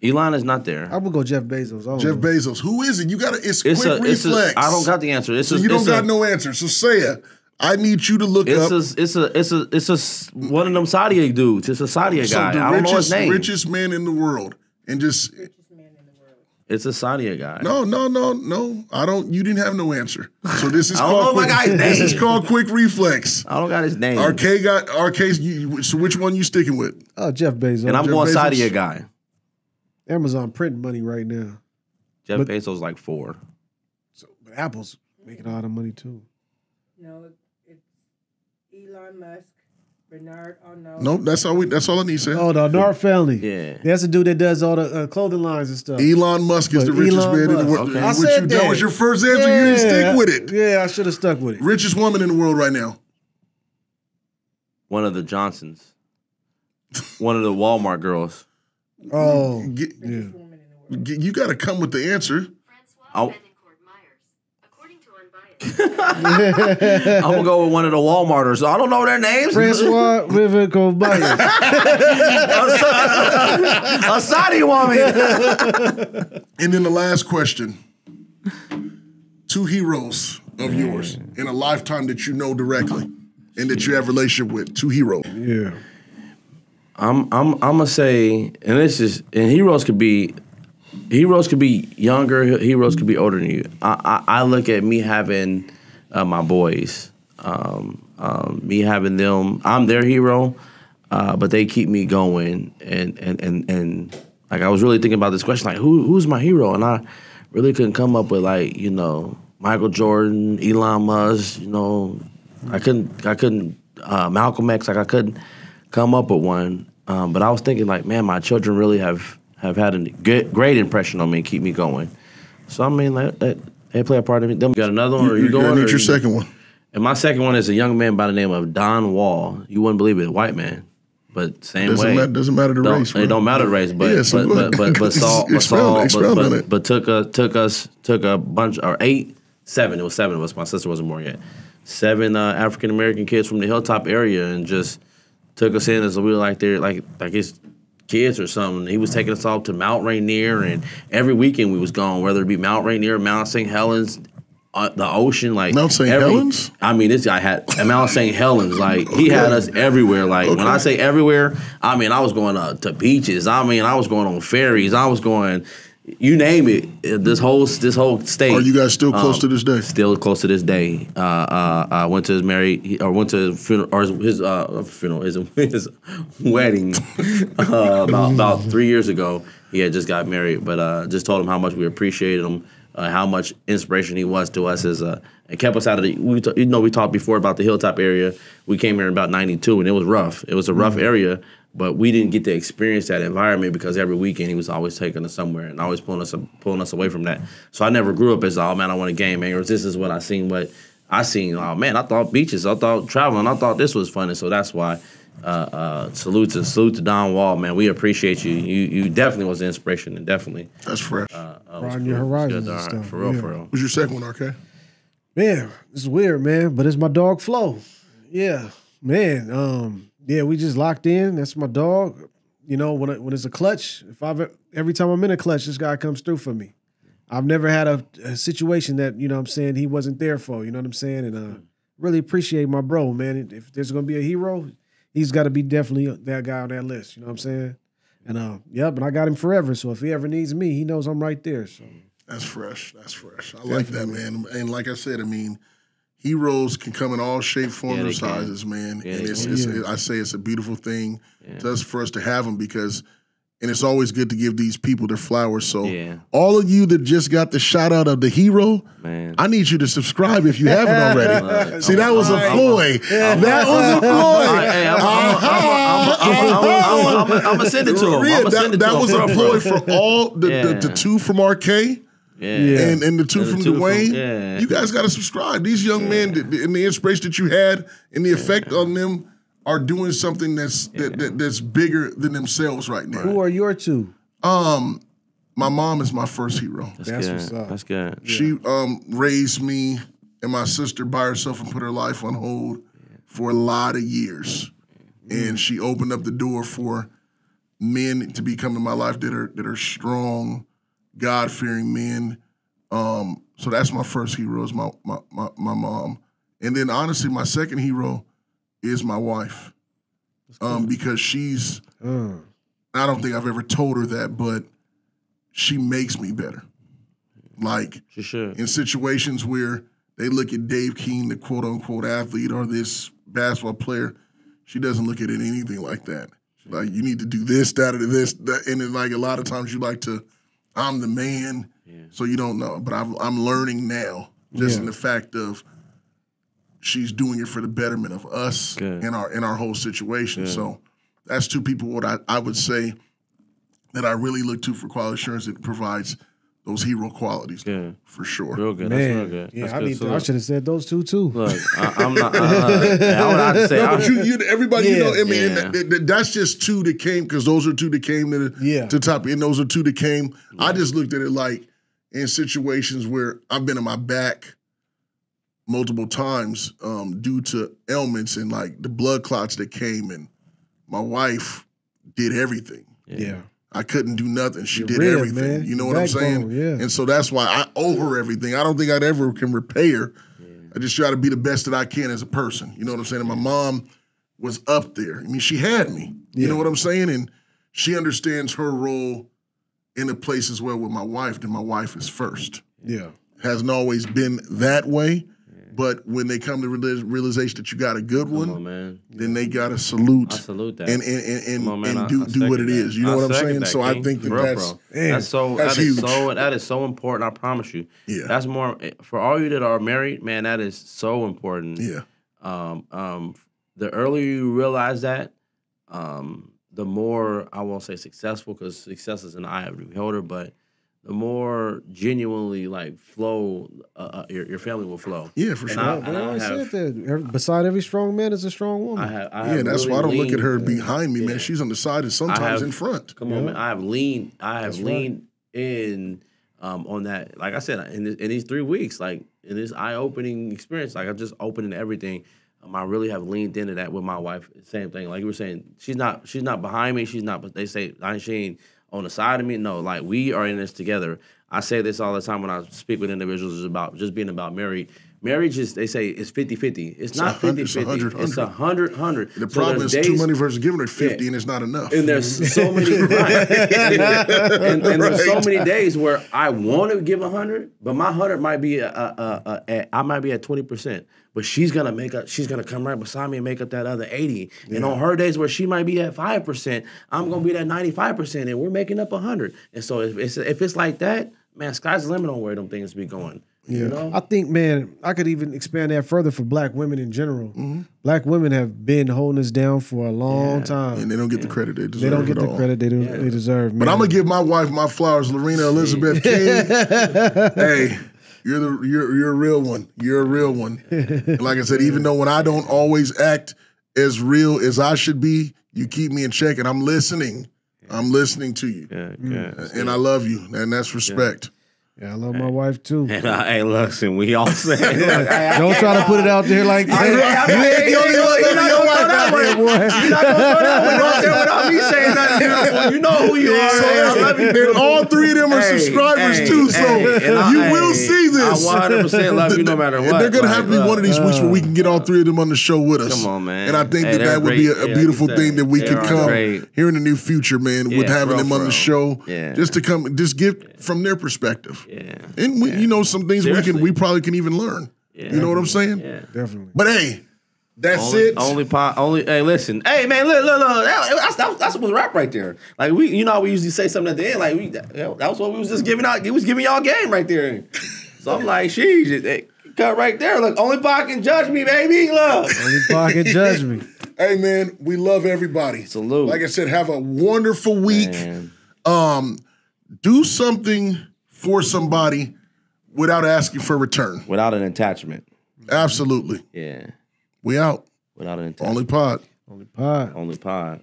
Elon is not there. I'm gonna go Jeff Bezos. Jeff Bezos. Who is it? You got to. It's quick It's a. reflex. I don't got the answer. It's So a, you don't it's got a, no answer. So say it. I need you to look up. It's a one of them Saudi dudes. It's a Saudi guy. the I don't know his name. richest man in the world, and just It's a Saudi guy. no. I don't. You didn't have no answer. So this is I don't called know my quick, guy's this is name. called quick reflex. I don't got his name. RK. So which one you sticking with? Oh, Jeff Bezos. And I'm Jeff going Bezos. Saudi guy. Amazon printing money right now. Jeff Bezos like 4. So, but Apple's making a lot of money too. No, it's Elon Musk, Bernard Arnault. Nope. That's all I need to say. Oh, the Arnott family. Yeah. That's the dude that does all the clothing lines and stuff. Elon Musk is the But richest Elon man in the Musk. world. Okay. I Which said that that. was your first answer. You didn't stick with it. Yeah, I should have stuck with it. Richest woman in the world right now. One of the Johnsons. One of the Walmart girls. Oh, Get- yeah. Woman in the world. You got to come with the answer. I'll- Betancourt Myers. According to Unbiased. I'm gonna go with one of the Walmarters. I don't know their names. Francois Rivenco Myers. A Saudi woman. And then the last question. 2 heroes of yours in a lifetime that you know directly and that you have a relationship with. 2 heroes. Yeah. I'm gonna say, and this is, and heroes could be younger, heroes could be older than you. I look at me having my boys, me having them. I'm their hero, but they keep me going. And like I was really thinking about this question, like who's my hero? And I really couldn't come up with like Michael Jordan, Elon Musk. I couldn't Malcolm X. Like I couldn't come up with one. But I was thinking like, man, my children really have had a great impression on me and keep me going. So I mean, like, they play a part of me. Them got another one, or you going? I need or your second one. And my second one is a young man by the name of Don Wall. You wouldn't believe it, white man, but same way. Doesn't matter the race. It don't matter the race, but Yeah, so go ahead. took a bunch or 7. It was 7 of us. My sister wasn't born yet. 7 African American kids from the Hilltop area and just took us in as we were like they're like his kids or something. He was taking us all to Mount Rainier, and every weekend we was gone, whether it be Mount Rainier, Mount St. Helens, the ocean, like Mount St. Helens? I mean, this guy had Mount St. Helens. Like he had us everywhere. Like when I say everywhere, I mean I was going to beaches. I mean I was going on ferries. I was going, you name it. This whole state. Are you guys still close to this day? Still close to this day. Went to his went to his funeral, or his wedding about 3 years ago. He had just got married, but just told him how much we appreciated him, how much inspiration he was to us. It kept us out of the. We talked before about the Hilltop area. We came here in about '92, and it was rough. It was a rough area. But we didn't get to experience that environment because every weekend he was always taking us somewhere and always pulling us away from that. So I never grew up as, oh man, I want a game, man. Or this is what I seen. But I seen, oh man, I thought beaches, I thought traveling, I thought this was fun. And so that's why Salute to Don Wall, man. We appreciate you. You definitely was an inspiration, and definitely That's fresh. Broaden your horizons and stuff. for real, Yeah. for real. What's your second one, RK? Man, it's weird, man, but it's my dog Flo. Yeah, man. Yeah, we just locked in. That's my dog. You know, when it's a clutch, every time I'm in a clutch, this guy comes through for me. I've never had a situation that, you know what I'm saying, he wasn't there for, you know what I'm saying? And really appreciate my bro, man. If there's going to be a hero, he's got to be definitely that guy on that list, you know what I'm saying? And but I got him forever, so if he ever needs me, he knows I'm right there. So That's fresh. That's fresh. I like that, man. And like I said, I mean, heroes can come in all shape, forms, and sizes, man. Yeah, and I say it's a beautiful thing just for us to have them and it's always good to give these people their flowers. So all of you that just got the shout out of the hero, man, I need you to subscribe if you haven't already. See, that was a ploy. That was a ploy. I'm gonna send it to him. That was a ploy for all the two from RK. And the two from Dwayne, you guys got to subscribe. These young men and the inspiration that you had and the effect on them are doing something that's bigger than themselves right now. Who are your two? My mom is my first hero. That's what's up. That's good. She raised me and my sister by herself and put her life on hold for a lot of years. And she opened up the door for men to become in my life that are strong, God-fearing men. So that's my first hero is my mom. And then honestly, my second hero is my wife. Because she's, I don't think I've ever told her that, but she makes me better. Like in situations where they look at Dave King, the quote-unquote athlete, or this basketball player, she doesn't look at it anything like that. She's like, you need to do this, that, or this. That. And then like a lot of times you like to, I'm the man, so you don't know. But I'm learning now, just in the fact of she's doing it for the betterment of us in our whole situation. So that's two people what I would say that I really look to for quality assurance that provides those hero qualities for sure. Real good. Man. That's real good. Yeah, That's good. I should have said those two too. Look, I'm not. I would have to say. No, but everybody, you know, I mean, that's just two that came because those are two that came to the top, and those are two that came. I just looked at it like in situations where I've been in my back multiple times due to ailments and like the blood clots that came, and my wife did everything. Yeah. I couldn't do nothing. She did everything. Man. You know what I'm saying? Yeah. And so that's why I owe her everything. I don't think I'd ever can repay her. I just try to be the best that I can as a person. You know what I'm saying? And my mom was up there. I mean, she had me. You know what I'm saying? And she understands her role in a place as well with my wife, that my wife is first. Yeah. Hasn't always been that way. But when they come to realization that you got a good one, then they got to salute. I salute that. And do what it is. You know what I'm saying? So I think that's huge. That is so important. I promise you. Yeah. That's more for all you that are married, man. That is so important. Yeah. The earlier you realize that, the more I won't say successful because success is in the eye of the beholder, but the more genuinely like flow, your family will flow. Yeah, for sure. I always said that. Beside every strong man is a strong woman. That's why I don't look at her behind me, man. She's on the side and sometimes in front. Come on, man. I have leaned in on that. Like I said, in these 3 weeks, like in this eye-opening experience, like I'm just opening everything. I really have leaned into that with my wife. Same thing. Like you were saying, she's not behind me. She's not. But they say she ain't on the side of me. No, like we are in this together. I say this all the time when I speak with individuals about just being about married. Marriage is, they say, it's 50-50. It's not 50-50. It's 100-100. The problem is too many versus giving her 50 and it's not enough. And there's so many and there's so many days where I want to give 100, but my 100 might be I might be at 20%. But she's gonna come right beside me and make up that other 80. Yeah. And on her days where she might be at 5%, I'm gonna be at 95%, and we're making up 100. And so if it's like that, man, sky's the limit on where them things be going. Yeah, you know? I think, man, I could even expand that further for Black women in general. Mm-hmm. Black women have been holding us down for a long time, and they don't get the credit they deserve. They don't get the credit they deserve. Man. But I'm gonna give my wife my flowers, Lorena Elizabeth King. Hey. You're a real one. You're a real one. And like I said, even though when I don't always act as real as I should be. You keep me in check, and I'm listening. I'm listening to you. And I love you, and that's respect. Yeah, I love my wife too. And hey, listen, we all say. Don't try to put it out there like that. You ain't the only one loving your wife out there, boy. You're not gonna throw that one without me saying nothing beautiful. You know who you are. I love you. And all three of them are subscribers too, so you will see this. I 100% love you no matter what. They're gonna have to be one of these weeks where we can get all three of them on the show with us. Come on, man. And I think that would be a beautiful thing that we could come here in the near future, man, with having them on the show, just to come, just get from their perspective. And you know, some things we probably can even learn. You know what I'm saying? Yeah, definitely. But hey, that's it. Hey, listen. Hey, man, look. That's what rap right there. Like we usually say something at the end. Like that was what we was just giving out. He was giving y'all game right there. So I'm like, sheesh, cut right there. Look, only Pac can judge me, baby. Look, only Pac can judge me. Hey, man, we love everybody. Salute. Like I said, have a wonderful week. Do something for somebody without asking for return. Without an attachment. Absolutely. Yeah. We out. Without an attachment. Only Pod. Only Pod. Only Pod.